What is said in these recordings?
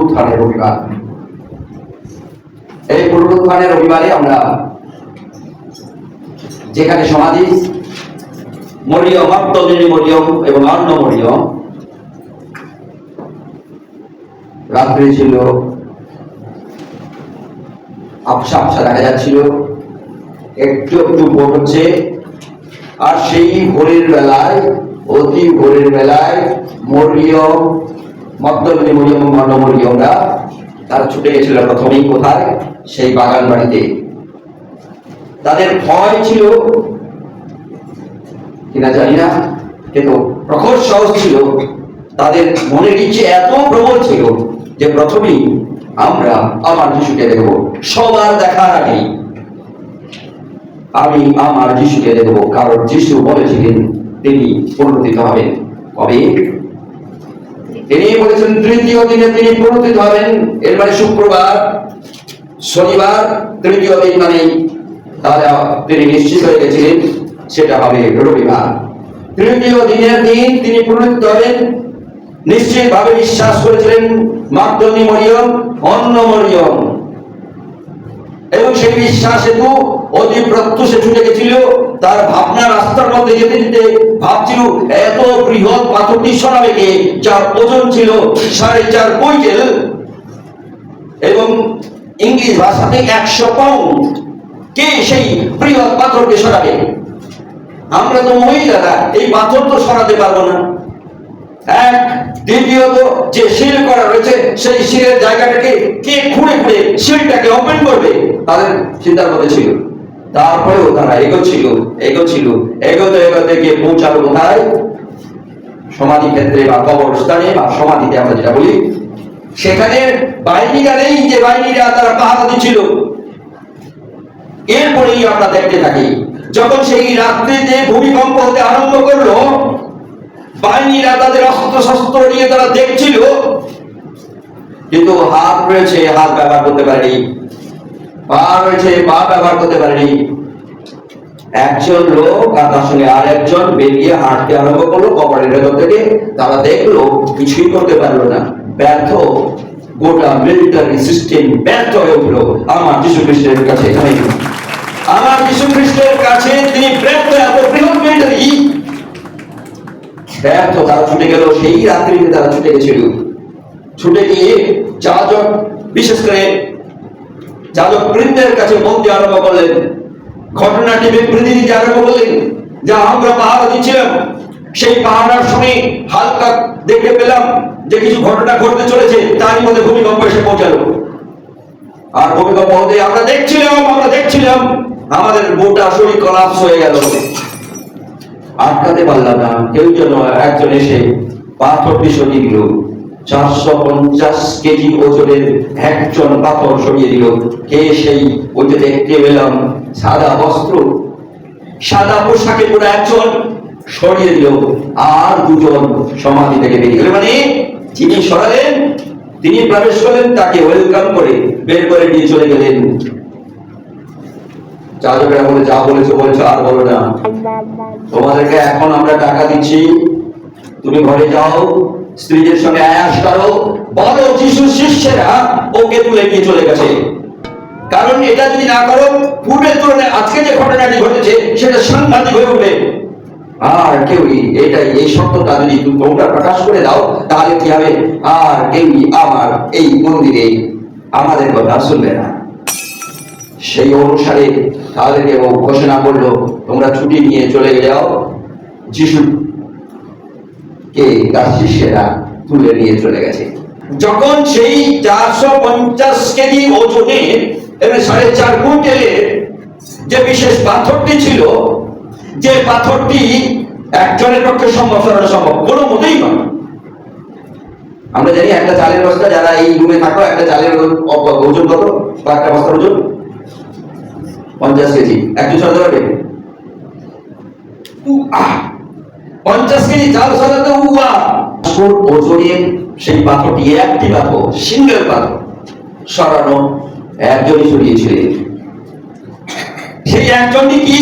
পুনরুত্থানের রবিবার। এই পুনরুত্থানের রবিবারে আমরা যেখানে সমাধি মরিয়ম, মাগদলিনী মরিয়ম এবং অন্য মরিয়ম, রাত্রে ছিল আবসা আবসা দেখা যাচ্ছিল, একটু একটু ভোর হচ্ছে। আর সেই ভোরের বেলায়, অতি ভোরের বেলায় মরিয়ম, মাগদলিনী মরিয়ম এবং অন্য মরিয়মরা তারা ছুটে গেছিল প্রথমেই কোথায়? সেই বাগান বাড়িতে। তাদের ভয় ছিল কিনা জানি না, কিন্তু প্রখর সাহস ছিল। তাদের মনের ইচ্ছে এত প্রবল ছিল যে প্রথমেই আমরা আমার যিশুকে দেখব, সবার দেখার আগেই আমি আমার যিশুকে দেখব। কারণ যিশু বলেছিলেন তিনি পুনরুত্থিত হবেন। কবে? তিনি বলেছেন তৃতীয় দিনে তিনি পুনরুত্থিত হবেন। এর মানে শুক্রবার, শনিবার, তৃতীয় দিন মানে তাহলে তিনি নিশ্চিত হয়ে গেছিলেন সেটা হবে রবিবার। তৃতীয় দিনের দিন তিনি পুনরুত্থিত হবেন নিশ্চিত ভাবে বিশ্বাস করেছিলেন মাগদলিনী মরিয়ম, অন্য মরিয়ম, এবং সেই বিশ্বাস হেতু অতি প্রত্যুষে ছুটে গেছিল। তার ভাবনা রাস্তার মধ্যে যেতে যেতে ভাবছিল এত বৃহৎ পাথরটি সরাবে কে, যার ওজন ছিল 4.5 কুইন্টাল এবং ইংলিশ ভাষাতে 100 পাউন্ড। কে সেই বৃহৎ পাথরকে সরাবে? আমরা তো মহিলারা এই পাথর তো সরাতে পারবো না। এক, দ্বিতীয়ত যে শিল করা রয়েছে সেই শিলের জায়গাটাকে কে খুঁড়ে খুঁড়ে শিলটাকে ওপেন করবে, তাদের চিন্তার মধ্যে ছিল। তারপরেও তারা এগোতে এগোতে গিয়ে পৌঁছালো কোথায়? সমাধি ক্ষেত্রে বা কবরস্থানে বা সমাধিতে আমরা যেটা বলি। সেখানে বাহিনীরা নেই, যে বাহিনীরা তারা পাহারা দিচ্ছিল। এরপরেই আমরা দেখতে থাকি যখন সেই রাত্রিতে ভূমিকম্প হতে আরম্ভ করলো, বাহিনীরা তাদের অস্ত্র শস্ত্র নিয়ে তারা দেখছিল, কিন্তু হাত রয়েছে, হাত ব্যবহার করতে পারেনি, পা রয়েছে, পা ব্যবহার করতে পারেনি। একজন লোক আর তার সঙ্গে আর একজন বেরিয়ে হাঁটতে আরম্ভ করলো কবরের ভেতর থেকে। তারা দেখলো কিছুই করতে পারলো না, ব্যর্থ। গোটা মিলিটারি সিস্টেম ব্যর্থ হয়ে উঠলো আমার যীশু খ্রিস্টের কাছে। আমার যীশু খ্রিস্টের কাছে তিনি ব্যর্থ। এত বৃহৎ মিলিটারি ব্যর্থ। তারা ছুটে গেল, সেই রাত্রিতে তারা ছুটে গেছিল। ছুটে গিয়ে যাজক, বিশেষ করে যাজক বৃন্দের কাছে বলতে আরম্ভ করলেন, ঘটনাটি বিবৃতি দিতে আরম্ভ করলেন। যা আমরা পাহারা দিচ্ছিলাম, সেই পাহারার সময় হালকা দেখতে পেলাম যে কিছু ঘটনা ঘটতে চলেছে। তারই মধ্যে ভূমিকম্প এসে পৌঁছালো। আর ভূমিকম্প হতে আমরা দেখছিলাম আমাদের গোটা শরীর কলাপস হয়ে গেল। আটকাতে পারলাম না। কেউ যেন একজন এসে পাথরটি সরিয়ে দিল। 450 কেজি ওজনের একজন পাথর সরিয়ে দিল। কে সেই? ওই যে দেখতে পেলাম সাদা বস্ত্র, সাদা পোশাকে পরে একজন সরিয়ে দিল, আর দুজন সমাধি থেকে বেরিয়ে গেল। মানে যিনি সরালেন তিনি প্রবেশ করলেন, তাকে ওয়েলকাম করে বের করে নিয়ে চলে গেলেন। যাজকেরা বলে, যা বলেছো আর বলো না, তোমাদেরকে এখন আমরা টাকা দিচ্ছি, তুমি ঘরে যাও, স্ত্রীদের সঙ্গে আয়াস করো, বলো যিশুর শিষ্যেরা ওকে তুলে নিয়ে চলে গেছে। কারণ এটা যদি না করো, পূর্বের তুলনায় আজকে যে ঘটনাটি ঘটেছে সেটা সাংঘাতিক হয়ে উঠবে। আর কেউই এই সত্যটা যদি তোমরা প্রকাশ করে দাও, তাহলে কি হবে? আর কেউই আমার এই মন্দিরে আমাদের কথা শুনবে না। সেই অনুসারে তাদেরকে ঘোষণা করলো, তোমরা ছুটি নিয়ে চলে যাও, যিশু কে তার শিষ্যেরা তুলে নিয়ে চলে গেছে। যখন সেই 450 কেজি ওজনের এবং 4.5 কুইন্টালের যে বিশেষ পাথরটি ছিল, যে পাথরটি একজনের পক্ষে সম্ভব সরানো সম্ভব কোনো মতেই নয়। আমরা জানি একটা চালের বস্তা, যারা এই রুমে থাকো, একটা চালের ওজন কত? একটা বস্তার ওজন 50 কেজি। একজন সরাতে পারবে? 50 কেজি চাল সরাতে ওজনের সেই পাথরটি, একটি পাথর, সিঙ্গেল পাথর সরানো একজনই সরিয়েছিলেন। সেই একজনটি কি?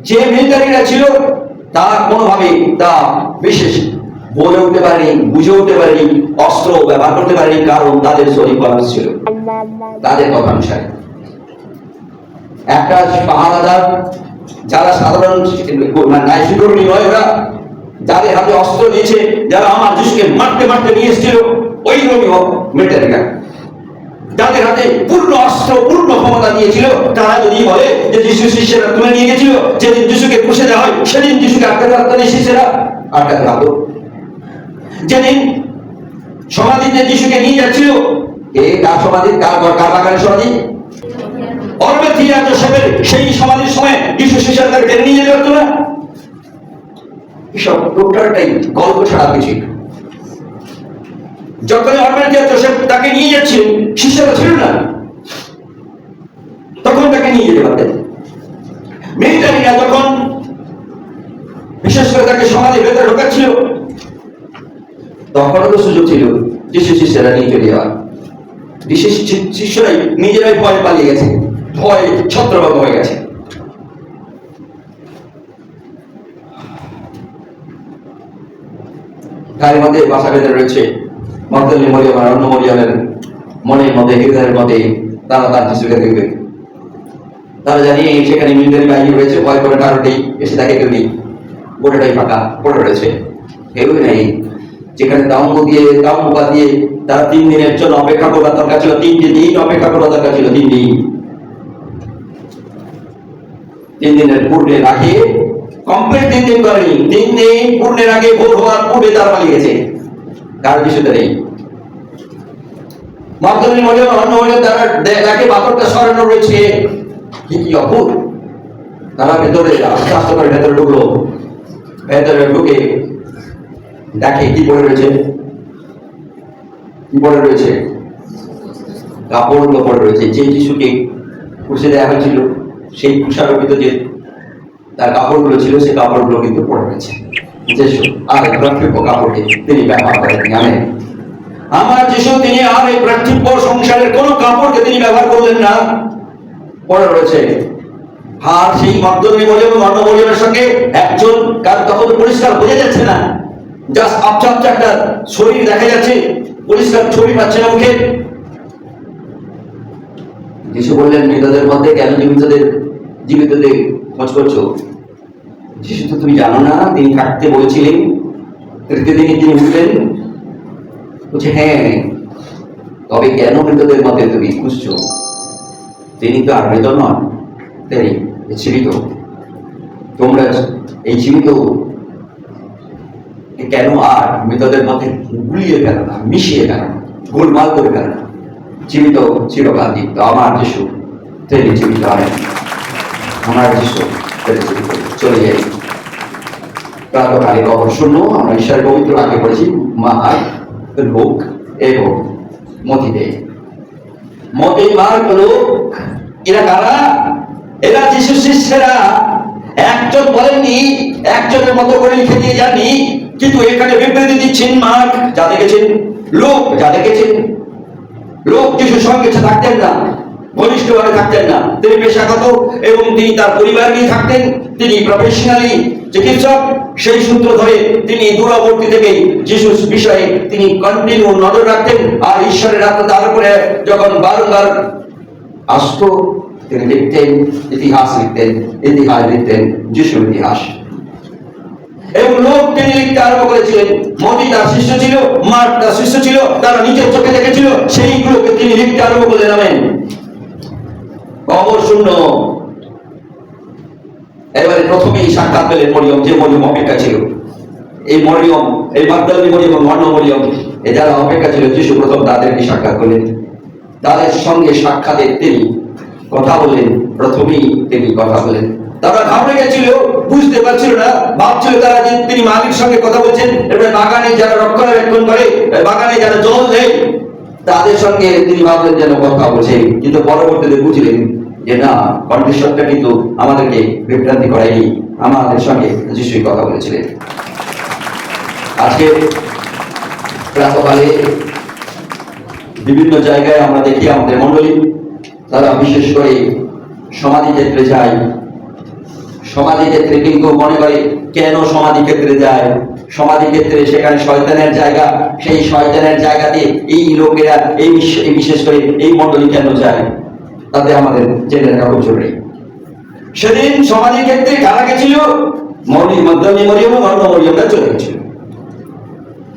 যে মিলিটারিরা ছিল তা কোনোভাবে তা বিশেষ বলে উঠতে পারেনি, বুঝে উঠতে পারেনি অস্ত্র ব্যবহার করতে পারেনি, কারণ তাদের শরীর ছিল তাদের কথা অনুসারে। একটা পাহারাদার যারা সাধারণ নাইসিকর্মী নয়, ওরা যাদের হাতে অস্ত্র দিয়েছে, যারা আমার যিশুকে মারতে মারতে নিয়ে এসেছিল, ওই রোমীয় মিলিটারিরা যাদের হাতে পূর্ণ অস্ত্র পূর্ণ ক্ষমতা দিয়েছিল, তারা যদি বলে যে যিশু শিষ্যরা তুলে নিয়ে গেছিল, যেদিন যিশুকে পুষে দেওয়া হয় সেদিন যিশুকে আটকাতে পারত না, শিষ্যরা আটকাতে পারত। যেদিন সমাধিতে যিশুকে নিয়ে যাচ্ছিল, কার সমাধি, কার বাগানের সমাধি, অর্মেথিয়া যোসেফের সেই সমাধির সময় যিশু শিষ্যরা তাকে টেনে নিয়ে যেতে পারত না। এসব টোটালটাই গল্প ছাড়া কিছু। যখন অর্মেথিয়া যোসেফ তাকে নিয়ে যাচ্ছিলেন, শিষ্যরা ছিল না, তখন তাকে নিয়ে যেতে পারতেন। মিলিটারিরা যখন বিশেষ করে তাকে সমাধির ভেতরে ঢোকাচ্ছিল, তখনও তো সুযোগ ছিল যিশু শিষ্যরা নিয়ে চলে যাওয়ার। বিশেষ শিষ্যরাই নিজেরাই ভয় পালিয়ে গেছে, ভয় ছত্রভঙ্গ হয়ে গেছে। তার মধ্যে বাসা বেঁধে রয়েছে মগদলিনী মরিয়ম আর অন্য মরিয়মের মনের মধ্যে, হৃদয়ের মধ্যে তারা তার যিশুকে দেখবে। তারা জানি সেখানে মিলিটারি বাহিনী রয়েছে, ভয় করে কারোটাই এসে তাকে কেউ নেই, গোটাটাই ফাঁকা পড়ে রয়েছে, কেউ নেই। যেখানে দাম্বু দিয়ে তারা 3 দিনের জন্য অপেক্ষা করবার দরকার ছিল, 3 দিন অপেক্ষা করবার দরকার ছিল, 3 দিন। 3 দিনের পূর্বে আগে কমপ্লিট 3 দিন করেনি, 3 দিন পূর্ণের আগে ভোর হওয়ার পূর্বে তারা পালিয়ে গেছে, কারো কিছুতে নেই। মগদলিনী মরিয়ম অন্য মরিয়ম তারা দেখে পাথরটা সরানো রয়েছে, কি অদ্ভুত। তারা ভেতরে আস্তে আস্তে করে ভেতরে ঢুকলো, ভেতরে ঢুকে দেখে কি পড়ে রয়েছে, কি পড়ে রয়েছে, কাপড়গুলো পড়ে রয়েছে। যে যিশুকে পুষে দেওয়া হয়েছিল সেই কুষারোপিত যে তার কাপড়গুলো ছিল, সেই কাপড়গুলো কিন্তু পড়ে রয়েছে। যিশু আর প্রার্থিব কাপড়কে তিনি ব্যবহার করেননি। আমেন। আমার যিশু তিনি আর এই প্রার্থিব সংসারের কোন কাপড়কে তিনি ব্যবহার করলেন না, পড়ে রয়েছে। আর সেই মগদলিনী মরিয়ম অন্য মরিয়মের সঙ্গে একজন, কারণ তখন পরিষ্কার বোঝা যাচ্ছে না, জাস্ট আবছা আবছা একটা শরীর দেখা যাচ্ছে, পরিষ্কার ছবি পাচ্ছে না মুখে। যিশু বললেন, মৃতদের মধ্যে কেন জীবিতদের খোঁজ করছো? যিশু তো তুমি জানো না তিনি কাটতে বলেছিলেন, তৃতীয় দিনে তিনি উঠলেন। বলছে হ্যাঁ, তবে কেন মৃতদের মধ্যে তুমি খুঁজছো? তিনি তো আর মৃত নন, তিনি জীবিত। তোমরা এই জীবিত কেন আর মৃতদের মধ্যে গুলিয়ে ফেল না, মিশিয়ে ফেল না, গোলমাল করে ফেল না। জীবিত চিরকাল জীবিত। আমার যিশু তিনি জীবিত আনেন, আমার যিশু তিনি জীবিত। চলে যাই প্রাতকালে কবর শূন্য। আমরা ঈশ্বরের পবিত্র আগে পড়েছি মার্ক, লুক এবং মথিতে। মতি, মার্ক, লুক এরা কারা? এরা যিশু শিষ্যেরা। একজন বলেননি, একজনের মতো করে লিখে দিয়ে যাননি, কিন্তু এখানে বিবৃতি দিচ্ছেন মার্ক যা দেখেছেন, লোক যা দেখেছেন। লোক যিশুর সঙ্গে থাকতেন না, ঘনিষ্ঠভাবে থাকতেন না, তিনি পেশাগত এবং তিনি তার পরিবার নিয়ে থাকতেন, তিনি প্রফেশনালি চিকিৎসক। সেই সূত্র ধরে তিনি দূরবর্তী থেকে যিশুর বিষয়ে তিনি কন্টিনিউ নজর রাখতেন। আর ঈশ্বরের আত্মা তার উপরে যখন বারংবার আসতো, তিনি লিখতেন, ইতিহাস লিখতেন যিশুর ইতিহাস। এবং লোক তিনি লিখতে আরম্ভ করেছিলেন। মতি তার শিষ্য ছিল, মার্ক তার শিষ্য ছিল, তারা নিজের চোখে দেখেছিল, সেইগুলোকে তিনি লিখতে আরম্ভ করলেন। আমেন। কবর শূন্য। এবারে প্রথমেই সাক্ষাৎ পেলেন মরিয়ম, যে মরিয়ম অপেক্ষা ছিল। এই মরিয়ম, এই মগদলিনী মরিয়ম, অন্য মরিয়ম, এ যারা অপেক্ষা ছিল, যিশু প্রথম তাদেরকে সাক্ষাৎ করলেন। তাদের সঙ্গে সাক্ষাতে তিনি কথা বললেন, প্রথমেই তিনি কথা বলেন। তারা ঘাবড়ে গেছিল, বুঝতে পারছিল না, ভাবছিল তারা যে তিনি মালিক সঙ্গে কথা বলছেন। এবারে বাগানে যারা রক্ষণাবেক্ষণ করে, বাগানে যারা জল দেয়, তাদের সঙ্গে তিনি ভাবলেন যেন কথা বলছে, কিন্তু পরবর্তীতে বুঝলেন যে না, কণ্ঠস্বরটা কিন্তু আমাদেরকে বিভ্রান্তি করায়নি, আমাদের সঙ্গে যিশুই কথা বলেছিলেন। আজকে প্রাতকালে বিভিন্ন জায়গায় আমরা দেখি আমাদের মণ্ডলী তারা বিশেষ করে সমাধি ক্ষেত্রে যায়। সমাধি ক্ষেত্রে কিন্তু মনে করে কেন সমাধি ক্ষেত্রে যায়, সমাধি ক্ষেত্রে সেখানে শয়তানের জায়গা, সেই শয়তানের জায়গাতে এই লোকেরা এই বিশেষ করে এই মন্ডলী কেন যায় তাতে আমাদের জেনে রাখা খুব জরুরি। সেদিন সমাধি ক্ষেত্রে কারা গেছিল? মধ্যমী মরিয়ম এবং অন্য মরিয়মরা চলে গেছিল।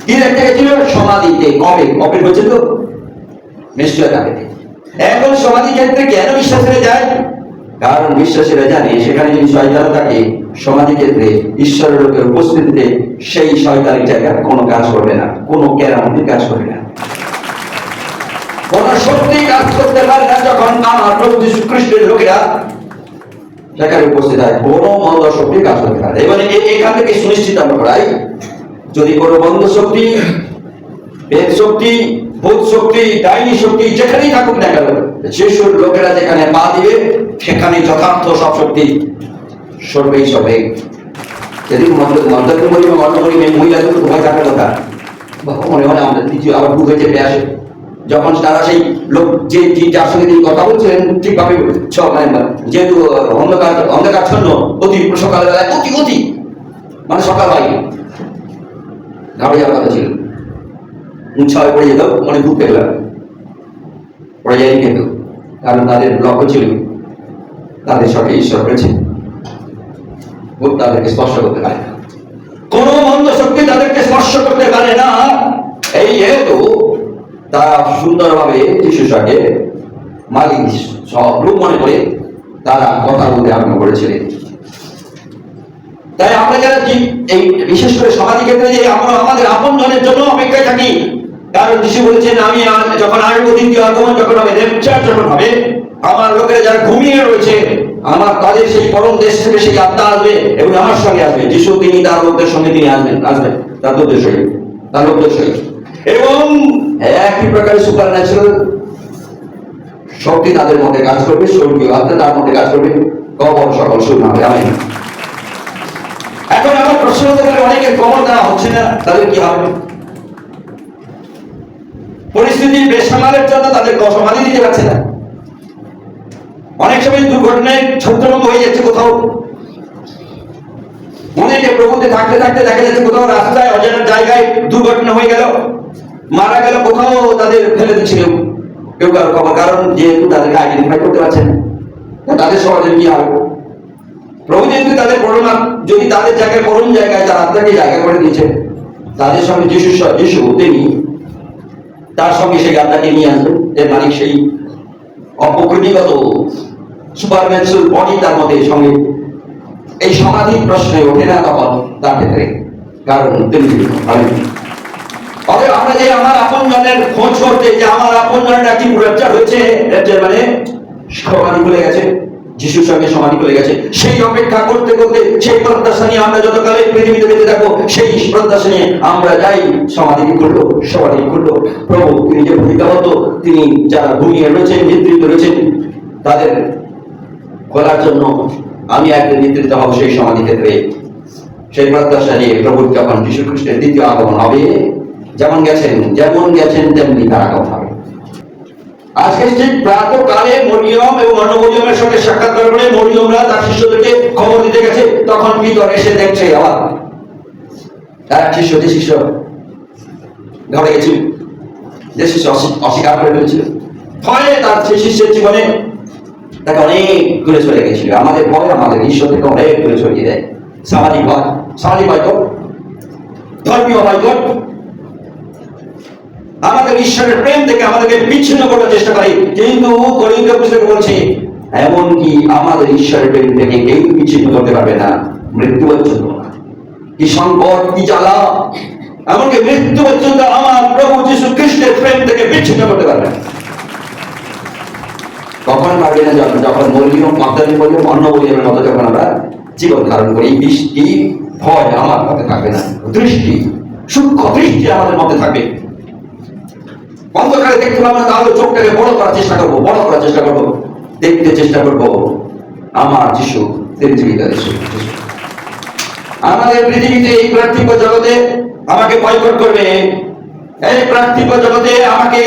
কি দেখতে গেছিল? সমাধিতে। কবে হয়েছে তো নিশ্চয় থাকে। এখন সমাধি ক্ষেত্রে কেন বিশ্বাসীরা যায়? কারণ বিশ্বাসীরা জানে সেখানে যদি শয়তান থাকে সমাধি ক্ষেত্রে ঈশ্বরের লোকের উপস্থিতিতে সেই শয়তানের জায়গা কোনো কাজ করবে না, কোনো কেরামতি কাজ করবে না, কোন শক্তি কাজ করতে পারে না। যখন আমার প্রভু যীশু খ্রিস্টের লোকেরা সেখানে উপস্থিত হয় কোনো মন্দ শক্তি কাজ করতে পারে। এবার এখান থেকে সুনিশ্চিত আমরা করাই, যদি কোনো বন্ধ শক্তি, বেদ শক্তি, ভূত শক্তি, ডাইনি শক্তি যেখানেই থাকুক না কেন, যিশুর লোকেরা যেখানে পা দিবে সেখানে যথার্থ সব শক্তি সরবেই সবে। যদি মন্ত্রী বলি বা অন্য বলি মহিলাদের ভয় থাকার কথা, মনে হয় আমাদের দ্বিতীয় আবার বুকে চেপে আসে যখন তারা সেই লোক যে যার সঙ্গে তিনি কথা বলছিলেন ঠিকভাবে যেহেতু অন্ধকারচ্ছন্ন অতি সকালবেলায় অতি মানে সকাল হয় ঘাবড়ে যাওয়ার কথা ছিল, উৎসাহে পড়ে যেত, মনে দুঃখ পেলাম পড়ে যায়নি কিন্তু, কারণ তাদের লক্ষ্য ছিল তাদের সঙ্গে ঈশ্বর রয়েছে, তাদেরকে স্পর্শ করতে পারে না, কোন মন্দ শক্তি তাদেরকে স্পর্শ করতে পারে না। এই যেহেতু তারা সুন্দরভাবে যিশুর সঙ্গে মালিক সব রূপ মনে করে তারা কথা বলতে আরম্ভ করেছিলেন। তাই আমরা যারা এই বিশেষ করে সমাধি ক্ষেত্রে যে আমরা আমাদের আপন জনের জন্য অপেক্ষায় থাকি, কারণ যিশু বলেছেন আমি যখন আসবো দ্বিতীয় আগমন যখন হবে, রেপচার যখন হবে, আমার লোকেরা যারা ঘুমিয়ে রয়েছে আমার তাদের সেই পরম দেশ থেকে সেই আত্মা আসবে এবং আমার সঙ্গে আসবে। যিশু তিনি তার লোকদের সঙ্গে তিনি আসবেন তার লোকদের সঙ্গে এবং একই প্রকার সুপারন্যাচুরাল শক্তি তাদের মধ্যে কাজ করবে, স্বর্গীয় আত্মা তার মধ্যে কাজ করবে, কবর সকল শূন্য হবে। আমেন। এখন আমার প্রশ্ন হতে পারে অনেকের কবর দেওয়া হচ্ছে না, তাদের কি হবে? পরিস্থিতি বেসামালের জন্য তাদের সমাধি দিতে পারছে না, অনেক সময় দুর্ঘটনায় ছত্রভঙ্গ হয়ে যাচ্ছে, কোথাও অনেকে প্রভুতে থাকতে থাকতে দেখা যাচ্ছে কোথাও রাস্তায় অজানা জায়গায় দুর্ঘটনা হয়ে গেল, মারা গেল, কোথাও তাদের ফেলে দিচ্ছিল কেউ কারো খবর, কারণ যেহেতু তাদেরকে আইডেন্টিফাই করতে পারছেন না, তাদের সমাজের কি হবে? প্রভু যেহেতু তাদের পরম, যদি তাদের জায়গায় পরম জায়গায় তার আত্মাকে জায়গা করে দিয়েছে, তাদের সঙ্গে যিশু তিনি তার সঙ্গে সেই আত্মাকে নিয়ে আসবেন, এর মানে সেই অপকৃতিগত সুপারন্যাচুরাল বডি তার মধ্যে সঙ্গে এই সমাধি প্রশ্নে ওঠে না তখন তার ক্ষেত্রে, কারণ তিনি আমরা যে আমার আপন জনের খোঁজ করতে যে আমার আপন জনের একটি রেপচার হয়েছে, রেপচার মানে সমাধি খুলে গেছে, যিশুর সঙ্গে সমাধি খুলে গেছে, সেই অপেক্ষা করতে করতে সেই প্রত্যাশা নিয়ে আমরা যতকালে পৃথিবীতে বেঁচে থাকবো সেই প্রত্যাশা নিয়ে আমরা যাই সমাধি খুললো প্রভু তিনি যে ভূমিকাবদ্ধ, তিনি যারা ঘুমিয়ে রয়েছেন নেতৃত্ব রয়েছেন তাদের খোলার জন্য আমি একদিন নেতৃত্ব হব সেই সমাধি ক্ষেত্রে। সেই প্রত্যাশা নিয়ে প্রভু যখন যীশু খ্রিস্টের দ্বিতীয় আগমন হবে, যেমন গেছেন তেমনি তার আগমন হবে। আজকে ঠিক প্রাতঃকালে মরিয়ম এবং অন্য মরিয়মের সঙ্গে সাক্ষাৎকার করে মরিয়মরা তার শিষ্যদেরকে খবর দিতে গেছে, তখন ভিতর এসে দেখছে আবার তার শিষ্য ঘরে গেছিল, যে শিষ্য অস্বীকার করে ফেলেছিল, ফলে তার সেই শিষ্যের জীবনে তাকে অনেক দূরে চলে গেছিল। আমাদের ভয় আমাদের ঈশ্বর থেকে অনেক দূরে সরিয়ে দেয়। সামাজিক ভয় তো ধর্মীয় ভয় তো আমাদের ঈশ্বরের প্রেম থেকে আমাদেরকে বিচ্ছিন্ন করার চেষ্টা করে, কিন্তু করিন্থীয় পুস্তকে বলছে এমনকি আমাদের ঈশ্বরের প্রেম থেকে কেউ বিচ্ছিন্ন করতে পারবে না, মৃত্যু পর্যন্ত। কি সংকট, কি জ্বালা, এমনকি মৃত্যু পর্যন্ত আমার প্রভু যীশু খ্রিস্টের প্রেম থেকে বিচ্ছিন্ন করতে পারবে না। কখন পারবে না? যখন মরিয়ম মাগদলিনী মরিয়ম অন্য মরিয়মের মতো যখন আমরা জীবন ধারণ করি, বৃষ্টি ভয় আমার মধ্যে থাকবে না, দৃষ্টি সূক্ষ্ম দৃষ্টি আমাদের মধ্যে থাকবে। অন্ধকারে দেখতে পাবো না, তাহলে চোখটাকে বড় করার চেষ্টা করবো, দেখতে চেষ্টা করবো আমার যিশু তিনি জীবিত আছে। আমাদের পৃথিবীতে এই পার্থিব জগতে আমাকে বয়কট করবে, এই পার্থিব জগতে আমাকে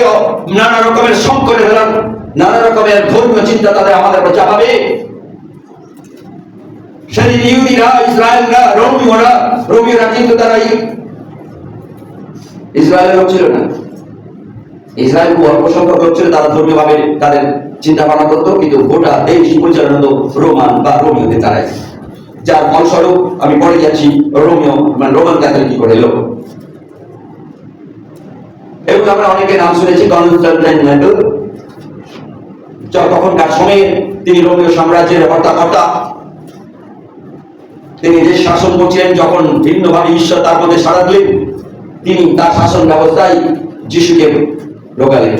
নানা রকমের সংকটে ফেলার, নানা রকমের ধর্মীয় চিন্তা তাদের আমাদের উপর চাপাবে। সেদিন ইহুদিরা, ইসরায়েলরা, রোমীয়রা কিন্তু তারা ইসরায়েলের লোক ছিল না। ইসরায়েল খুব অল্প সংখ্যক লোক ছিল, তারা ধর্মীয় ভাবে তাদের চিন্তা ভাবনা করতো, কিন্তু গোটা দেশ পরিচালনা হতো রোমান বা রোমীয়দের দ্বারাই। যার ফলস্বরূপ আমি পড়ে যাচ্ছি রোমীয় মানে রোমান ক্যাথলিক কি করে এলো। এবং আমরা অনেকে নাম শুনেছি কনস্টান্টাইন। তখনকার সময়ে তিনি রোমীয় সাম্রাজ্যের হর্তাকর্তা। তিনি যে শাসন করছিলেন, যখন ভিন্নভাবে ঈশ্বর তার মধ্যে সাড়া দিলেন, তিনি তার শাসন ব্যবস্থায় যিশুকে ঢোকালেন,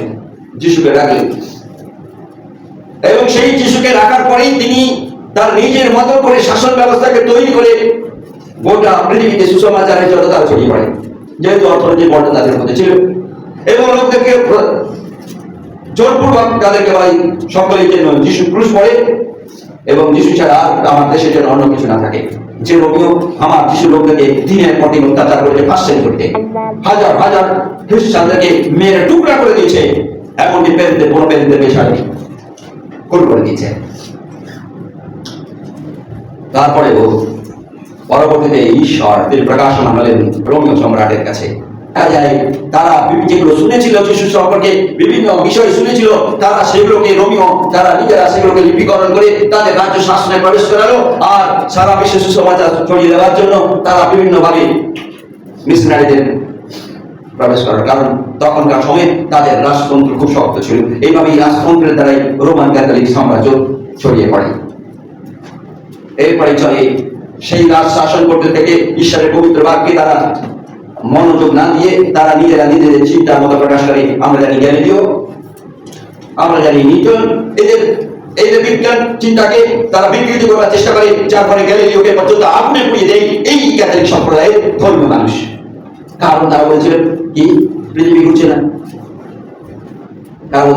যিশুকে রাখলেন। এবং সেই যিশুকে রাখার পরেই তিনি তার নিজের মতো করে শাসন ব্যবস্থাকে তৈরি করে গোটা পৃথিবীতে সুসমাচারের জন্য তারা ছড়িয়ে পড়ে, যেহেতু অর্থনৈতিক বর্ণ তাদের মধ্যে ছিল। এবং লোকদেরকে জোরপূর্বক তাদেরকে ভাই সকলের জন্য যিশু ক্রুশ পড়ে, এবং যিশু ছাড়া আর আমার দেশের জন্য অন্য কিছু না থাকে। যে রোমিও আমার যিশু লোকদেরকে দিনের পর দিন অত্যাচার করেছে, ফাঁসের করতে হাজার হাজার খ্রিস্টানদেরকে মেরে টুকরা করে দিয়েছে, এমনকি প্রেরিতদের কোনো প্রেরিতদের বেশাই খুন করে দিয়েছে। তারপরে পরবর্তীতে ঈশ্বর তিনি প্রকাশমান হলেন রোমীয় সম্রাটের কাছে। তারা যেগুলো শুনেছিল যিশু সম্পর্কে, বিভিন্ন বিষয় শুনেছিল, তারা সেগুলোকে রোমীয় তারা নিজেরা সেগুলোকে লিপিকরণ করে তাদের রাজ্য শাসনে প্রবেশ করালো। আর সারা বিশ্বে সুসমাচার ছড়িয়ে দেওয়ার জন্য তারা বিভিন্ন ভাবে মিশনারিদের প্রবেশ করার, কারণ তখনকার সময়ে তাদের রাজতন্ত্র খুব শক্ত ছিল। এইভাবে রাজতন্ত্রের দ্বারাই রোমান ক্যাথলিক সাম্রাজ্য ছড়িয়ে পড়ে। এরপরে চলে সেই রাজ শাসন করতে থেকে ঈশ্বরের পবিত্র বাক্যে তারা মনোযোগ না দিয়ে তারা নিজেরা নিজেদের চিন্তার মতো প্রকাশ করে। আমরা জানি গ্যালিলিও, আমরা জানি নিউটন, এদের বিজ্ঞান চিন্তাকে তারা বিকৃত করার চেষ্টা করে, যার ফলে গ্যালিলিওকে পর্যন্ত আগুনে পুড়িয়ে দেয় এই ক্যাথলিক সম্প্রদায়ের ধর্মীয় মানুষ। কারণ তারা বলেছিলেন কি পৃথিবী ঘুরছে না, কারণ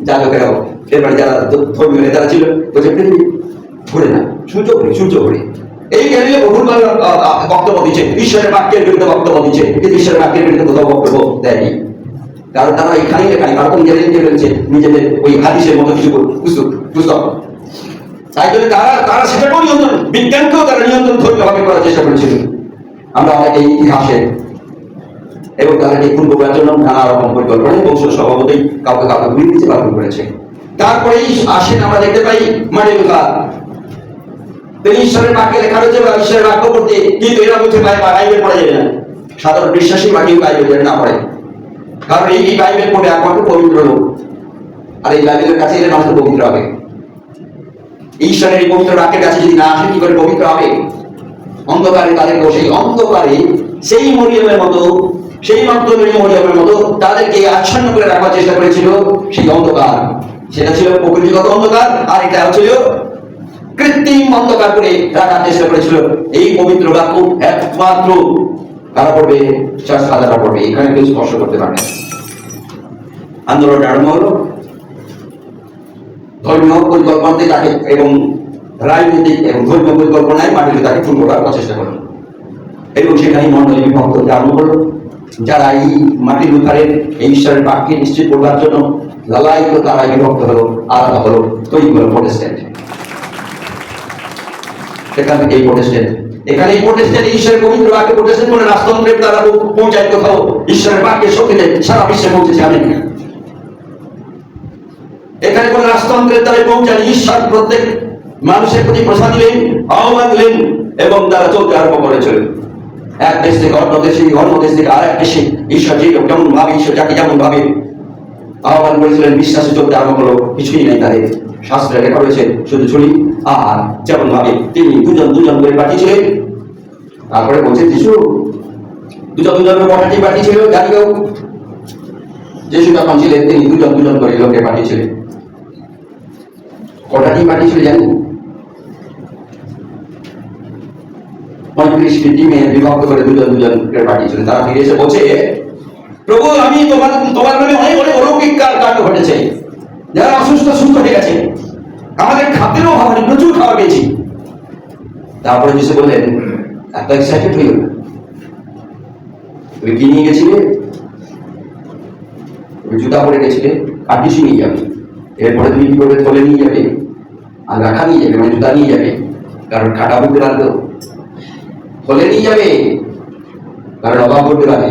জাগকেরাও এরপরে যারা ধর্মীয় নেতারা ছিল বলছে পৃথিবী ঘুরে না, সূর্য ঘুরে, সূর্য ঘুরে। এই গ্যালিলিও বহুবার বক্তব্য দিচ্ছে, ঈশ্বরের বাক্যের বিরুদ্ধে বক্তব্য দিচ্ছে, কিন্তু ঈশ্বরের বাক্যের বিরুদ্ধে কোথাও বক্তব্য দেয়নি। কারণ তারা এখানেই কারণ গ্যালিলিও রয়েছে নিজেদের ওই হাদিসের মতো কিছু পুস্তক। তাই জন্য তারা সেটাকেও নিয়ন্ত্রণ, বিজ্ঞানকেও তারা নিয়ন্ত্রণ ধর্মীয়ভাবে করার চেষ্টা করেছিল। আমরা অনেক এই ইতিহাসে এবং তাদেরকে খুন করার জন্য নানা রকম পরিকল্পনা বংশ স্বভাবতই কাউকে কাউকে ঘুরিয়ে দিচ্ছে বা খুন করেছে। তারপরেই আসেন আমরা দেখতে পাই মার্টিন লুথার। তিনি ঈশ্বরের বাক্যে লেখা রয়েছে বা ঈশ্বরের বাক্য পড়তে, কিন্তু এরা বলছে বাইবেল পড়া যাবে না। সাধারণ বিশ্বাসী বাক্য বাইবেল যেন না পড়ে, কারণ এই বাইবেল পড়ে একমাত্র পবিত্র লোক, আর এই বাইবেলের কাছে এলে মানুষ পবিত্র হবে। ঈশ্বরের এই পবিত্র বাক্যের কাছে যদি না আসে কি করে পবিত্র হবে? অন্ধকারে তাদেরকেও সেই অন্ধকারে সেই মরিয়মের মতো, সেই মাত্রমণি মরিয়মের মতো তাদেরকে আচ্ছন্ন করে রাখার চেষ্টা করেছিল সেই অন্ধকার। সেটা ছিল প্রকৃতিগত অন্ধকার, আর এটা ছিল কৃত্রিম অন্ধকার করে রাখার চেষ্টা করেছিল। এই পবিত্র বাক্য একমাত্র কারা পড়বে? চার্চ ফাদাররা পড়বে, এখানে কেউ স্পর্শ করতে পারবে। আন্দোলন আরম্ভ হলো, ধর্মীয় পরিকল্পনাতে তাকে এবং রাজনৈতিক এবং ধর্মীয় পরিকল্পনায় মাটিতে তাকে খুন করার প্রচেষ্টা করলো, এবং সেখানে মন্ডলী বিভক্ত আরম্ভ করলো। যারা এই মার্টিন লুথারের এই ঈশ্বরের বাক্যে নিশ্চিত করবার জন্য লালায়িত, তারা বিভক্ত হলো, আলাদা হলো, তৈরি হলো প্রটেস্ট্যান্ট। সেখান থেকে এই প্রটেস্ট্যান্ট, এখানে এই প্রটেস্ট্যান্ট ঈশ্বরের পবিত্র বাক্যে প্রটেস্ট্যান্ট করে রাজতন্ত্রের দ্বারা পৌঁছায় কোথাও ঈশ্বরের বাক্যের শক্তিতে সারা বিশ্বে পৌঁছেছে। আমেরিকা এখানে কোন রাজতন্ত্রের দ্বারা পৌঁছায় ঈশ্বর প্রত্যেক মানুষের প্রতি প্রসাদ দিলেন, আহ্বান দিলেন, এবং তারা চলতে আরম্ভ করেছিল। এক দেশ থেকে অন্য দেশে, অন্য দেশ থেকে আর এক দেশে ঈশ্বর যেমন ভাবে, ঈশ্বর যাকে যেমন ভাবে আহ্বান করেছিলেন, বিশ্বাসে চলতে আরম্ভ হলো। কিছুই নেই তাদের শাস্ত্রে লেখা রয়েছে, শুধু ছুরি। আর যেমন ভাবে তিনি দুজন দুজন করে পাঠিয়েছিলেন। তারপরে বলছে যিশু দুজন দুজন করে পাঠিয়েছিল। জানিও যিশু যখন ছিলেন তিনি দুজন দুজন করে লোককে পাঠিয়েছিলেন। কটাটি পাঠিয়েছিল জানি? 35টি টিমে বিভক্ত করে দুজন দুজন করে পাঠিয়েছিলেন। তারা ফিরে এসে বলছে, প্রভু আমি তোমার নামে অনেক অনেক অলৌকিক কাণ্ড ঘটেছে, যারা অসুস্থ সুস্থ হয়ে গেছে, আমাদের খাদ্যেরও অভাব নেই, প্রচুর খাবার পেয়েছি। তারপরে যিশু বললেন, এত এক্সাইটেড হইল না, তুমি কি নিয়ে গেছিলে? তুমি জুতা পরে গেছিলে, আর কিছু নিয়ে যাবে। এরপরে তুমি কি করবে? থলে নিয়ে যাবে, আর রাখা নিয়ে যাবে, মানে জুতা নিয়ে যাবে, কারণ কাটা বুঝতে পারতো। থলে নিয়ে যাবে, কারণ অভাব করতে পারে।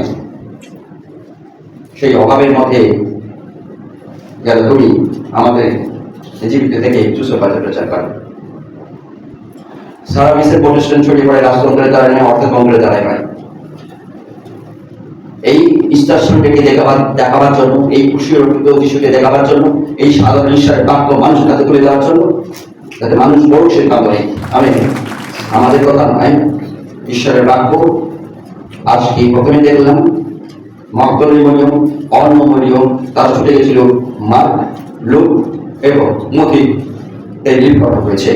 সেই অভাবের মধ্যে যেন তুমি আমাদের জীবিত থেকে সুসংবাদের প্রচার করো। সারা বিশ্বের প্রতিষ্ঠান ছড়িয়ে পড়ে রাষ্ট্রতন্ত্রের দ্বারা নয়, অর্থতন্ত্রের দ্বারাই হয়। এই ইস্টার সানডেকে দেখাবার জন্য, এই খুশিরক্ষিত যিশুকে দেখাবার জন্য, এই সাধারণ ঈশ্বরের বাক্য মানুষের কাছে তুলে দেওয়ার জন্য, যাতে মানুষ বড় শিক্ষা করে। আমি আমাদের কথা নয়, ঈশ্বরের বাক্য। আজকে প্রথমে দেখলাম মগদলীয়, অন্নমলীয়, তার ছুটে গেছিল মার্ক, লুক এবং মথি, এই লিপিবদ্ধ হয়েছে।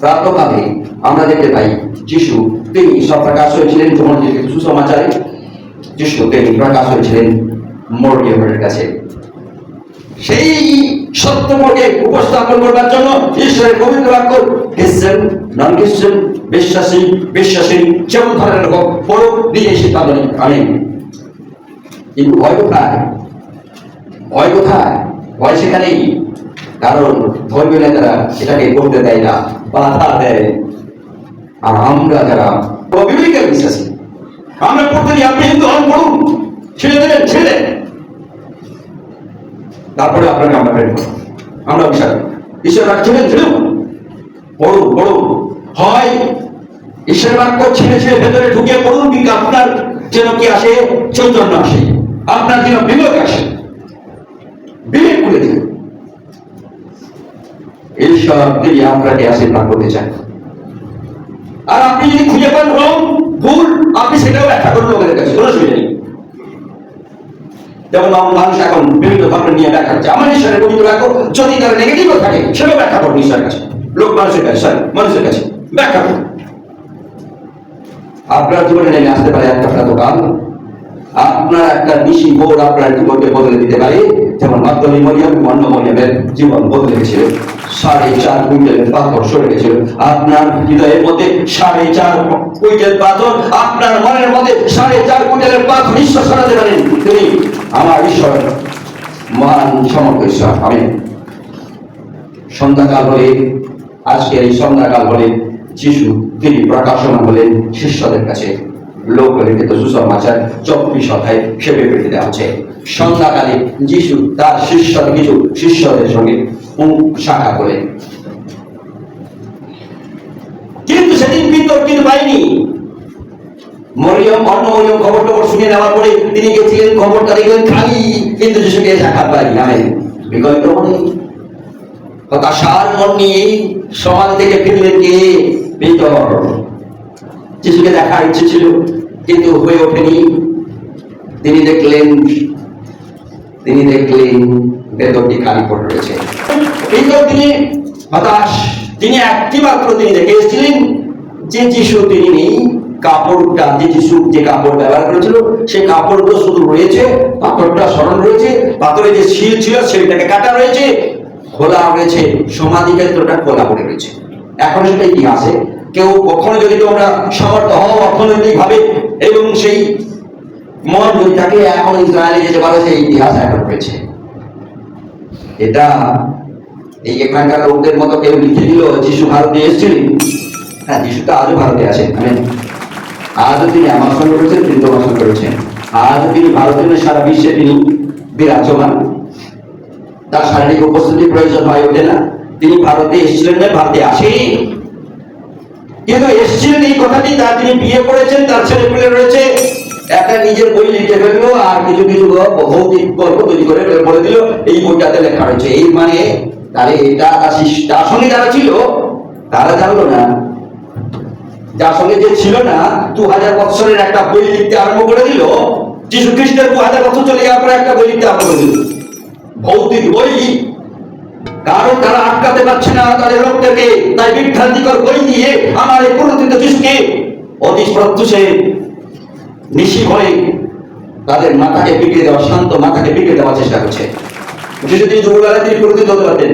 প্রাতঃকালে আমরা দেখতে পাই যিশু তিনি সব প্রকাশ হয়েছিলেন সুসমাচারে। যিশু তিনি প্রকাশ হয়েছিলেন মরিয়মের কাছে। সেই সত্যকে উপস্থাপন করবার জন্য ঈশ্বরের পবিত্র বাক্য খ্রিস্টান, নন খ্রিস্টান, বিশ্বাসী, বিশ্বাসী যেমন ধরনের হোক পড়ুক, নিজে সিদ্ধান্ত নিন। আমি কিন্তু ভয় কোথায়? ভয় কোথায়? ভয় সেখানেই। কারণ ধর্মীয় নেতারা এটাকে করতে দেয় না, বাধা দেয়। আর আমরা যারা বিবেকের বিশ্বাসী, আমরা পড়তে দিই, আপনি হিন্দু হন, পড়ুন, ছেড়ে দেবেন, ছেড়ে দেন, তারপরে আপনাকে আমরা প্রেরণ করব। আমরা বিশ্বাস ঈশ্বর রাখছিলেন, ছেড়ুন, পড়ুন, পড়ুন। হয় ঈশ্বর বাক্য ছেড়ে ছেড়ে ভেতরে ঢুকিয়ে পড়ুন, কিন্তু আপনার যেন কি আসে? চৈতন্য আসে, আপনার যেন বিবেক আসে, বিবেক করে দিন। ঈশ্বর তিনি আপনাকে আশীর্বাদ করতে চান। আর আপনি যদি খুঁজে পান রং, ভুল, আপনি সেটাও ব্যাখ্যা করুন লোকেদের কাছে, কোনো অসুবিধা নেই। যেমন মানুষ এখন বিভিন্ন ধর্ম নিয়ে ব্যাখ্যা করছে। আমার ঈশ্বরের পবিত্র বাক্য যদি তারা নেগেটিভ থাকে, সেটাও ব্যাখ্যা করুন ঈশ্বরের কাছে, লোক মানুষের কাছে, মানুষের কাছে ব্যাখ্যা করুন। আপনার জীবনে নেমে আসতে পারে একটা প্রাতকাল, আপনার একটা নিশি ভোর আপনার জীবনকে বদলে দিতে পারে। যেমন মগদলী মরিয়ম, অন্নমরিয়মের জীবন বদলে গেছিল। 4.5 কুইন্টালের পাথর সরে গেছিল। আপনার হৃদয়ের মধ্যে 4.5 কুইন্টাল পাথর, আপনার মনের মধ্যে 4.5 কুইন্টালের পাথর ঈশ্বর সরাতে পারেন। তিনি আমার ঈশ্বর, মহান সমর্থ ঈশ্বর। আমি সন্ধ্যাকাল হলে, আজকের এই সন্ধ্যাকাল হলে যিশু তিনি প্রকাশনা হলেন শিষ্যদের কাছে। লোক লিখিত সুসমাচার 24 অধ্যায় সেবে পেতে দেওয়া হচ্ছে। সন্ধ্যাকালে যিশু তার কিছু শিষ্যদের সঙ্গে সাক্ষাৎ করেন, কিন্তু সেদিন বিতর্কিত পায়নি। মরিয়ম, অন্নমরিয়ম খবর শুনে নেওয়ার পরে তিনি গেছিলেন, খবরটা দেখলেন খালি, কিন্তু যিশুকে সাক্ষাৎ পায়নি। আমি বিকল্প মনে হতাশার মন নিয়ে সমাজ থেকে ফিরলেন কে? পিতর। যিশুকে দেখার ইচ্ছে ছিল, কিন্তু হয়ে ওঠেনি। তিনি দেখলেন ভেতরটি খালি পড়ে রয়েছে। পিতর তিনি হতাশ। তিনি একটি মাত্র তিনি দেখে এসেছিলেন যে যিশু তিনি নেই। কাপড়টা যে যিশু যে কাপড় ব্যবহার করেছিল, সেই কাপড়গুলো শুধু রয়েছে, পাথরটা স্মরণ রয়েছে, পাথরে যে শিল ছিল সেটাকে কাটা রয়েছে, খোলা রয়েছে, সমাধি ক্ষেত্রটা খোলা পড়ে রয়েছে। এখন সেটা ইতিহাসে কেউ কখনো যদি তোমরা সমর্থ হও অর্থনৈতিক ভাবে এবং সেই মন যদি থাকে, এখন ইসরায়েলে যেতে পারে, সেই ইতিহাস এখন রয়েছে। এটা এই এখানকার লোকদের মতো কেউ লিখে দিল যিশু ভারতে এসেছিলেন। হ্যাঁ, যিশু তো আজও ভারতে আছেন। আজও তিনি আমার সঙ্গে করেছেন, তিনি তোমার সঙ্গে করেছেন। আজও তিনি ভারতের সারা বিশ্বে তিনি বিরাজমান। তার শারীরিক উপস্থিতির প্রয়োজন হয় ওঠে না। তিনি ভারতে এসেছিলেন না, ভারতে আসেনি, কিন্তু এসেছিলেন এই কথাটি। তার তিনি বিয়ে করেছেন, তার ছেলে পেলে রয়েছে। একটা নিজের বই লিখে ফেললো, আর কিছু কিছু ভৌতিক গল্প তৈরি করে বলে দিল এই বইটাতে লেখা রয়েছে। এই মানে তাহলে এটা তার সঙ্গে যারা ছিল তারা জানলো না, যার সঙ্গে যে ছিল না 2000 বছরের একটা বই লিখতে আরম্ভ করে দিল। যিশু খ্রিস্টের 2000 বছর চলে যাওয়ার পরে একটা বই লিখতে আরম্ভ করে দিল, ভৌতিক বই। কারণ তারা আটকাতে পারছে না তাদের লোকদেরকে, তাই বিভ্রান্তিকর বই দিয়ে আমার এই পুনরুত্থিত যিশুকে অতি প্রত্যুষে নিশি ভয়ে তাদের মাথাকে বিগড়ে দেওয়া, শান্ত মাথাকে বিগড়ে দেওয়ার চেষ্টা করছে। যিশু তিনি দুপুরবেলায় তিনি পুনরুত্থিত হতে পারতেন।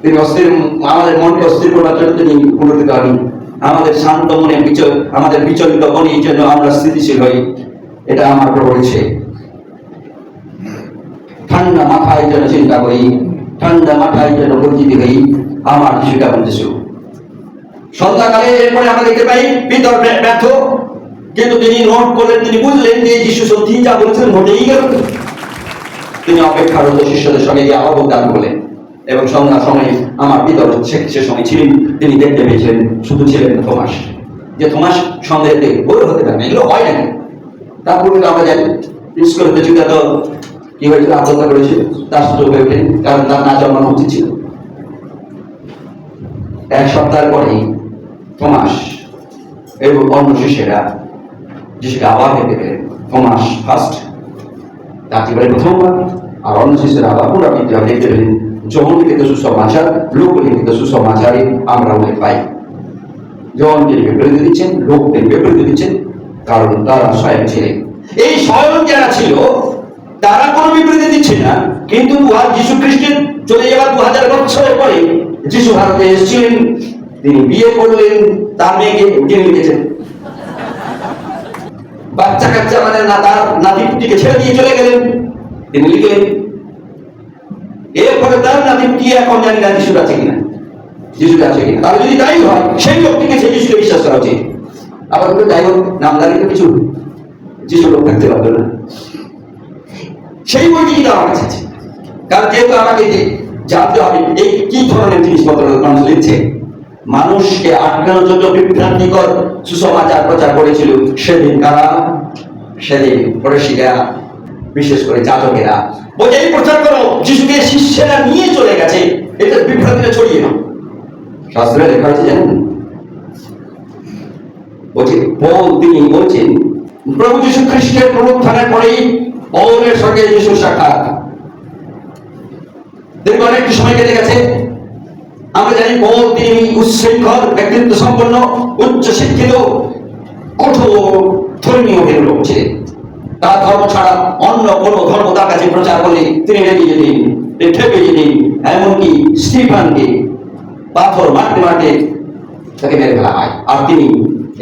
তিনি অস্থির, আমাদের মনকে অস্থির করবার জন্য তিনি পুনরুত্থিত হন। আমাদের শান্ত মনে আমাদের বিচলিত মনে এই জন্য আমরা স্থিতিশীল হই। এটা আমার প্রভু বলেছে। ঠান্ডা মাথায় যেন চিন্তা করি, ঠান্ডা মাথায় যেন পরিচিতি হই আমার যিশু কেমন যিশু। সন্ধ্যাকালে এরপরে আমরা দেখতে পাই পিতর ব্যর্থ, কিন্তু তিনি নোট করলেন, তিনি বুঝলেন যে যিশু সত্যি যা বলেছেন ঘটেই গেল। তিনি অপেক্ষারত শিষ্যদের সঙ্গে গিয়ে আবার দান করলেন এবং সন্ধ্যার সময় আমার পিতর সে সময় ছিলেন, তিনি দেখতে পেয়েছিলেন শুধু ছিলেন থমাস। যে থমাস সন্দেহতে বড় হতে পারে না, এগুলো হয় না। তারপরে আমরা জানি স্কুলে যুগে তো কি হয়েছিল, আত্মহত্যা করেছিল, তার সুযোগ হয়ে ওঠেন, কারণ তার না জন্মানো উচিত ছিল। এক সপ্তাহ পরে থমাস এবং অন্য শিষ্যেরা যিশুকে আবার দেখতে পেলেন। থমাস ফার্স্ট, তার জীবনে প্রথমবার, আর অন্য শিষ্যেরা আবার পুনরাবৃত্তি দেখতে পেলেন। যখন লিখিত সুসমাচার, লোক লিখিত সুসমাচারে আমরা উল্লেখ পাই। যখন তিনি বিবৃতি দিচ্ছেন, লোক তিনি বিবৃতি দিচ্ছেন, কারণ তারা স্বয়ং ছিলেন। এই স্বয়ং যারা ছিল তারা কোনো বিবৃতি দিচ্ছে না, কিন্তু যীশু খ্রিস্টের চলে যাওয়ার 2000 বছর পরে যীশু ভারতে এসেছিলেন, তিনি বিয়ে করলেন, তার মেয়েকে উঠিয়ে লিখেছেন। বাচ্চা কাচ্চা মানে না, তার নাতিপুতিকে ছেড়ে দিয়ে চলে গেলেন, তিনি লিখলেন। এরপরে তার নাতিপুতি এখন জানি না যিশু আছে কিনা, যিশু আছে কিনা। তাহলে যদি তাই হয়, সেই লোকটিকে সেই যিশুকে বিশ্বাস করা উচিত। আবার যাই হোক, নামদারি তো কিছু যিশু লোক থাকতে পারবে না। সেই বইটি কিন্তু আমার কাছে আছে, কারণ যেহেতু আমাকে জানতে হবে এই কি ধরনের জিনিসপত্র মানুষ লিখছে। মানুষকে আটকানোর জন্য বিভ্রান্তিকর সুসমাচার প্রচার করেছিল সেদিন কারা, সেদিন ফরিসিরা, বিশেষ করে যাজকেরা। বইটাই প্রচার করো, যিশুকে শিষ্যেরা নিয়ে চলে গেছে, এটা বিভ্রান্তিটা ছড়িয়ে নাও। শাস্ত্রে লেখা আছে জানেন, তিনি বলছেন প্রভু যীশু খ্রিস্টের পুনরুত্থানের পরেই পৌলের সঙ্গে যিশুর সাক্ষাৎ। দীর্ঘ অনেকটি সময় কেটে গেছে। আমরা জানি পৌল তিনি উচ্ছৃঙ্খল, ব্যক্তিত্ব সম্পন্ন, উচ্চ শিক্ষিত, কঠোর ধর্মীয় লোক ছিলেন। তার ধর্ম ছাড়া অন্য কোন ধর্ম তার কাছে প্রচার করলে তিনি রেগে যেতেন, ঠেপে যেতেন। এমনকি স্টিফানকে পাথর মারতে মারতে তাকে মেরে ফেলা হয়। আর তিনি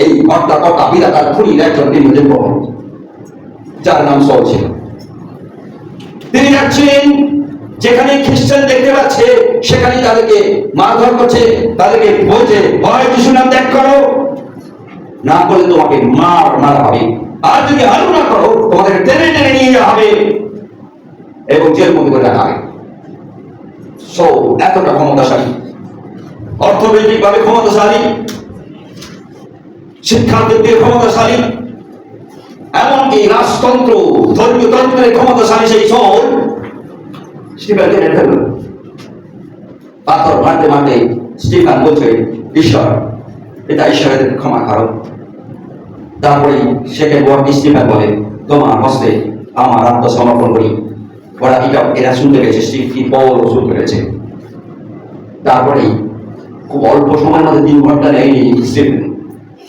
এই কর্তা বিধাতার খুনির একজন, তিনি হলেন পৌল, যার নাম সল ছিল। তিনি যাচ্ছিলেন যেখানে খ্রিস্টান দেখতে পাচ্ছে, সেখানে তাদেরকে মারধর করছে, তাদেরকে বলছে ভয় যিশু নাম ত্যাগ করো, না করলে তোমাকে মারা হবে, আর যদি আরো না করো তোমাদের টেনে টেনে নিয়ে যাওয়া হবে এবং জেল বন্দি করে রাখা হবে। এতটা ক্ষমতাশালী, অর্থনৈতিক ভাবে ক্ষমতাশালী, শিক্ষার দিক দিয়ে ক্ষমতাশালী, এমনকি রাজতন্ত্র, ধর্মীয় তন্ত্রের ক্ষমতাশালী সেই শহর স্টিফানকে মেরে ফেলল। পাথর মারতে মারতে স্টিফান বলছে ঈশ্বর, এটা ঈশ্বরের ক্ষমা করো। তারপরে সেখানে স্টিফান বলে তোমার হস্তে আমার আত্মসমর্পণ করি। ওরা এরা শুনতে পেয়েছে, পৌল শুনতে পেয়েছে। তারপরে খুব অল্প সময়ের মধ্যে 3 ঘন্টা নেয়নি স্টিফেন,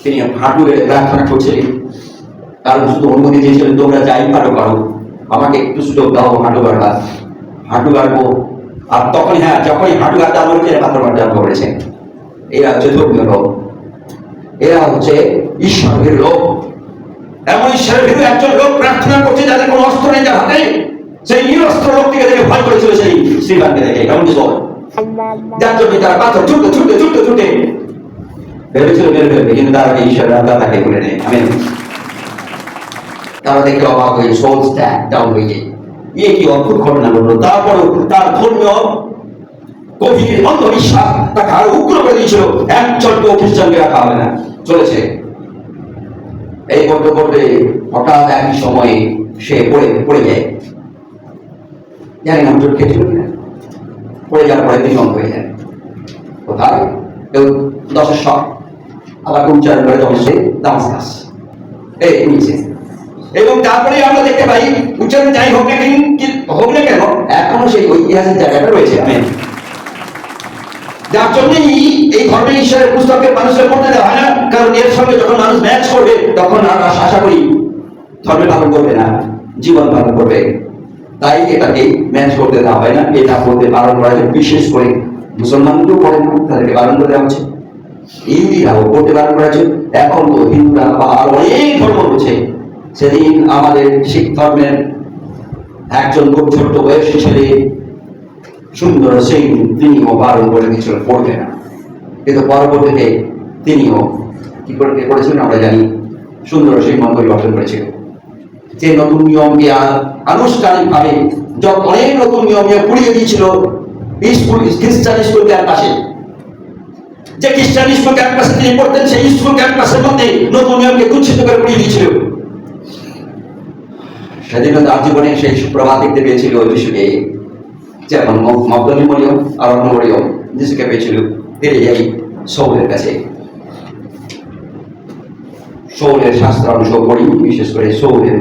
তিনি হাঁটু গেড়ে প্রার্থনা করছিলেন। কারণ শুধু অনুমতি দিয়েছিলেন তোমরা যাই পারো করো, আমাকে একটু সুযোগ দাও হাঁটু গাড়বা। হাঁটু গাড়বো, আর তখন যখনই হাঁটু গাড়তে আমার পাথর মারতে আরম্ভ করেছেন। এরা হচ্ছে ধর্মীয় লোক, এরা হচ্ছে ঈশ্বরের লোক। এমন ঈশ্বরের ভিতরে একজন লোক প্রার্থনা করছে যাদের কোনো অস্ত্র নেই যার হাতে, সেই নিরস্ত্র লোকটিকে দেখে ভয় করেছিল সেই স্টিফানকে দেখে। এমন কিছু যার জন্য তারা পাথর ছুটতে ভেবেছিল মেরে ফেলবে, কিন্তু তার আগে ঈশ্বরের আত্মা তাকে করে নেয়। আমেন। তারা দেখে অবাক হয়ে সোল স্ট্যাক ডাউন হয়ে যায়, কি অদ্ভুত ঘটনা ঘটলো। তারপরও তার ধর্মীয় গভীর অন্ধবিশ্বাস তাকে আরো উগ্র করে দিয়েছিল, একজনকেও খ্রিস্টানকে রাখা হবে না। চলেছে এই করতে করতে হঠাৎ একই সময়ে সে পড়ে যায়। জানি না হুজুর খেয়েছিল কিনা, পড়ে যাওয়ার পরে তিনি অন্ধ হয়ে যায়। কোথায়? কেউ 10 শখ, আবার উচ্চারণ করে যখন সে দামাস্কাস এই নিচে। এবং তারপরে আমরা দেখতে পাই উচ্চারণ যাই হোক না কেন এখনো সেই ঐতিহাসিক জায়গাটা রয়েছে। আমেন। যার জন্যই এই ধর্মের ঈশ্বরের পুস্তকে মানুষের পড়তে দেওয়া হয় না, কারণ এর সঙ্গে যখন মানুষ ম্যাচ করবে তখন আমরা আশা করি ধর্মে পালন করবে না, জীবন পালন করবে। তাই এটাকে ম্যাচ করতে দেওয়া হয় না। এটা পড়তে পালন করা হয়, বিশেষ করে মুসলমানকেও পড়ে না, তাদেরকে পালন করে দেওয়া হচ্ছে। ইহুদিরাও পড়তে পালন করা হচ্ছে। এখন তো হিন্দুরা বা আরো অনেক ধর্ম রয়েছে। সেদিন আমাদের শিখ ধর্মের একজন খুব ছোট্ট বয়সী ছেলে সুন্দর সিং, তিনিও বারণ করে দিয়েছিলেন পড়বে না, কিন্তু পরবর্তীতে তিনিও কি করে করেছিলেন আমরা জানি। সুন্দর সেই মত পরিবর্তন করেছিল। যে নতুন নিয়মকে আনুষ্ঠানিক ভাবে অনেক নতুন নিয়মে পুড়িয়ে দিয়েছিল স্কুল, খ্রিস্টান স্কুল ক্যাম্পাসে। যে খ্রিস্টান স্কুল ক্যাম্পাসে তিনি পড়তেন, সেই স্কুল ক্যাম্পাসের মধ্যে নতুন নিয়মকে কুচ্ছিত করে পুড়িয়ে দিয়েছিল। সেদিন তার জীবনে সেই সুপ্রভাত দেখতে পেয়েছিল যিশুকে, যেমন মগদলী মরিয়ম আর অন্য মরিয়ম যিশুকে পেয়েছিল ফিরে যাই সৌলের কাছে। সৌলের শাস্ত্রাংশ পড়ি, বিশেষ করে সৌলের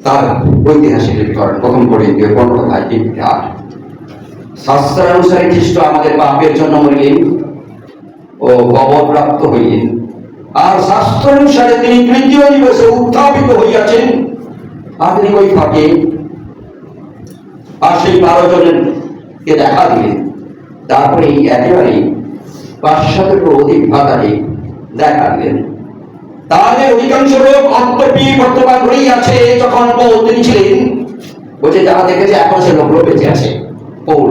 তার ঐতিহাসিক লিপিকরণ প্রথম করিন্থীয় 15:3-8। শাস্ত্রানুসারে খ্রিস্ট আমাদের পাপের জন্য মরিলেন ও কবর প্রাপ্ত হইলেন, আর শাস্ত্রানুসারে তিনি তৃতীয় দিবসে উত্থাপিত হইয়াছেন। আর তিনি ওই ফাঁকে আর সেই 12 জনকে দেখা দিলেন। তারপরে একেবারে 500-এরও অধিক ভাতারে দেখা দিলেন। তাদের অধিকাংশ লোক অন্তর্পি বর্তমান রইয়াছে যখন তিনি ছিলেন, বলছে যারা দেখেছে এখন সে লোক বেঁচে আছে পৌল।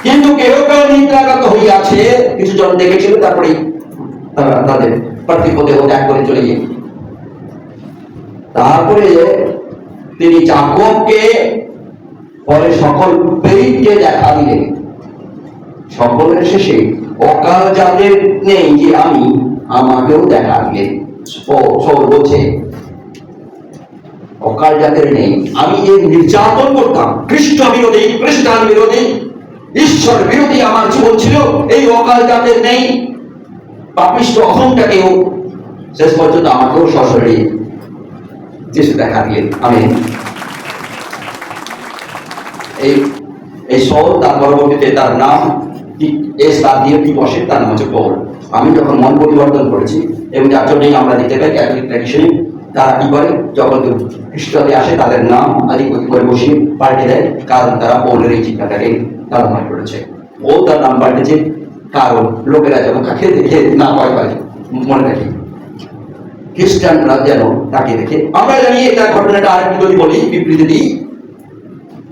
কিন্তু কেউ কেউ নিদ্রাগত হইয়াছে, কিছু জন দেখেছিল, তারপরে তারা তাদের পার্থিব দেহ ত্যাগ করে চলে গিয়ে। তারপরে তিনি যাকবকে পরে সকল প্রেরিতকে দেখা দিলেন। সকলের শেষে অকাল যাদের নেই যে আমি, আমাকেও দেখা দিলেন। সৌল বলছে অকাল জাতের নেই, আমি যে নির্যাতন করতাম, খ্রিস্ট বিরোধী, খ্রিস্টান বিরোধী, ঈশ্বর বিরোধী আমার জীবন ছিল, এই অকাল জাতের নেই পাপিষ্ঠ অহংটাকেও শেষ পর্যন্ত আমাকেও সশরীরে যিশু দেখা দিলেন। আমি এই সৌল, তার পরবর্তীতে তার নাম এস বাদ দিয়ে কি বসে, তার নাম হচ্ছে পৌল। আমি যখন মন পরিবর্তন করেছি, এবং যার জন্যই আমরা দেখতে পাই ক্যাথলিক ট্র্যাডিশনে তারা কি করে, যখন খ্রিস্টতে আসে তাদের নাম আদি করে বসিয়ে পাল্টে দেয়, কারণ তারা পৌলের এই চিন্তাটাকে তারা মনে করেছে। ও তার নাম পাল্টেছে কারণ লোকেরা যেন তাকে দেখে না ভয় পায়, মনে রাখি খ্রিস্টানরা যেন তাকে দেখে। আমরা জানি এটা ঘটনাটা আরেকটু যদি বলি, বিবৃতি দিই।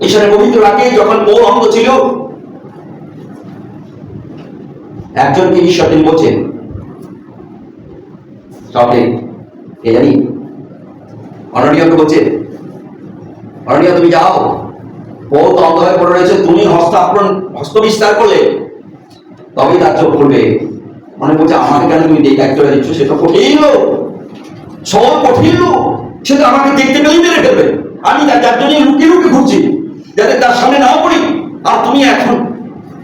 ঈশ্বরের পবিত্র রাখে যখন পৌল অন্ধ ছিল, একজনকে ঈশ্বর তিনি বলছেন সবে কে জানি অরণ্যকে বলছে, অরণ্য তুমি যাও, পৌল তো অন্ধ হয়ে পড়ে রয়েছে, তুমি হস্ত বিস্তার করলে তবে তার চোখ খুলবে। মনে বলছে আমাকে কেন তুমি দেখাতে চলে দিচ্ছ, সে তো কঠিন লোক, সব কঠিন লোক, সে তো আমাকে দেখতে পেলেই মেরে ফেলবে। আমি যার জন্য লুকিয়ে লুকিয়ে ঘুরছি যাতে তার সামনে না পড়ি, আর তুমি এখন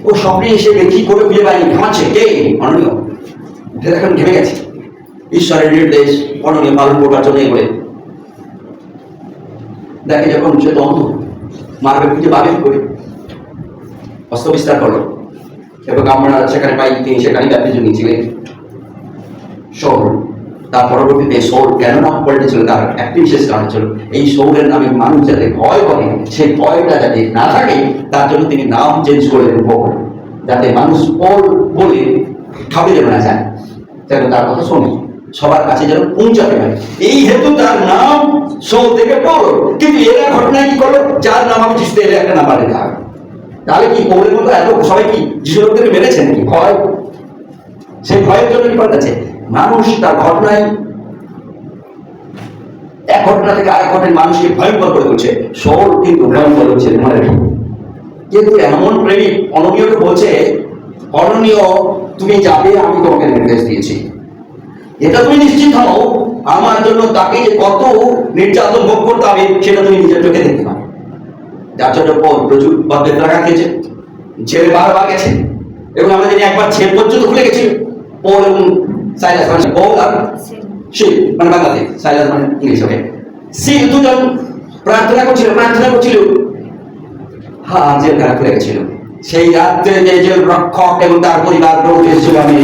ও স্বপ্নে এসে কি করে খুঁজে পাইনি, ঘামাচ্ছে কে অরণ্য, এখন ঘেমে গেছে। ঈশ্বরের নির্দেশ অরণ্য পালন করবার জন্য করে দেখে যখন সে তো অন্ধ, মারবে খুঁজে পাবে করে হস্ত বিস্তার করলো, এবং আমরা সেখানে পাই তিনি সেখানে ব্যাপৃত নিয়েছিলেন সৌল। তার পরবর্তীতে সৌল কেন নাম পাল্টেছিল, তার একটি বিশেষ কারণ ছিল এই সৌলের নামে মানুষ যাতে ভয় করে, সেই ভয়টা যাতে না থাকে তার জন্য তিনি নাম চেঞ্জ করলেন পৌল, যাতে মানুষ পৌল বলে ঠাবে যেন না যায়, যেন তার কথা শোনে, সবার কাছে যেন পৌঁছাতে পারে। এই হেতু তার নাম সৌল থেকে পৌল। কিন্তু এরা ঘটনায় কি করলো, যার নাম আমি যিশু, এরা একটা নাম পাল্টে হবে। তাহলে কি পৌলের মতো এত সবাই কি যিশু লোকদেরকে মেরেছে নাকি? ভয়, সেই ভয়ের জন্য কি পাল্টাচ্ছে মানুষ। তার ঘটনায় এক ঘটনা থেকে আরেক ঘটনায় মানুষকে ভয়ঙ্কর করে তুলছে। সৌল কিন্তু ভয়ঙ্কর হচ্ছে, মনে রাখি। কিন্তু এমন প্রেমিক অননীয়কে বলছে, অননীয় তুমি যাবে, আমি তোমাকে নির্দেশ দিয়েছি, এটা তুমি নিশ্চিত হও, আমার জন্য তাকে যে কত নির্যাতন ভোগ করতে হবে সেটা তুমি নিজের চোখে দেখতে পাবে। যার জন্য প্রচুর বেদনা খেয়েছে, ছেলে বারবার গেছে, এবং আমরা জানি একবার ছেলে পর্যন্ত খুলে গেছিল। পৌল এবং সাইলাস, মানে পৌল আর সে মানে বাংলাদেশ, সাইলাস মানে ইংলিশ, ওকে, সে দুজন প্রার্থনা করছিল, হ্যাঁ জেলখানা খুলে গেছিল। সেই রাত্রে যে জেল রক্ষক এবং তার পরিবার এসেছিল, আমি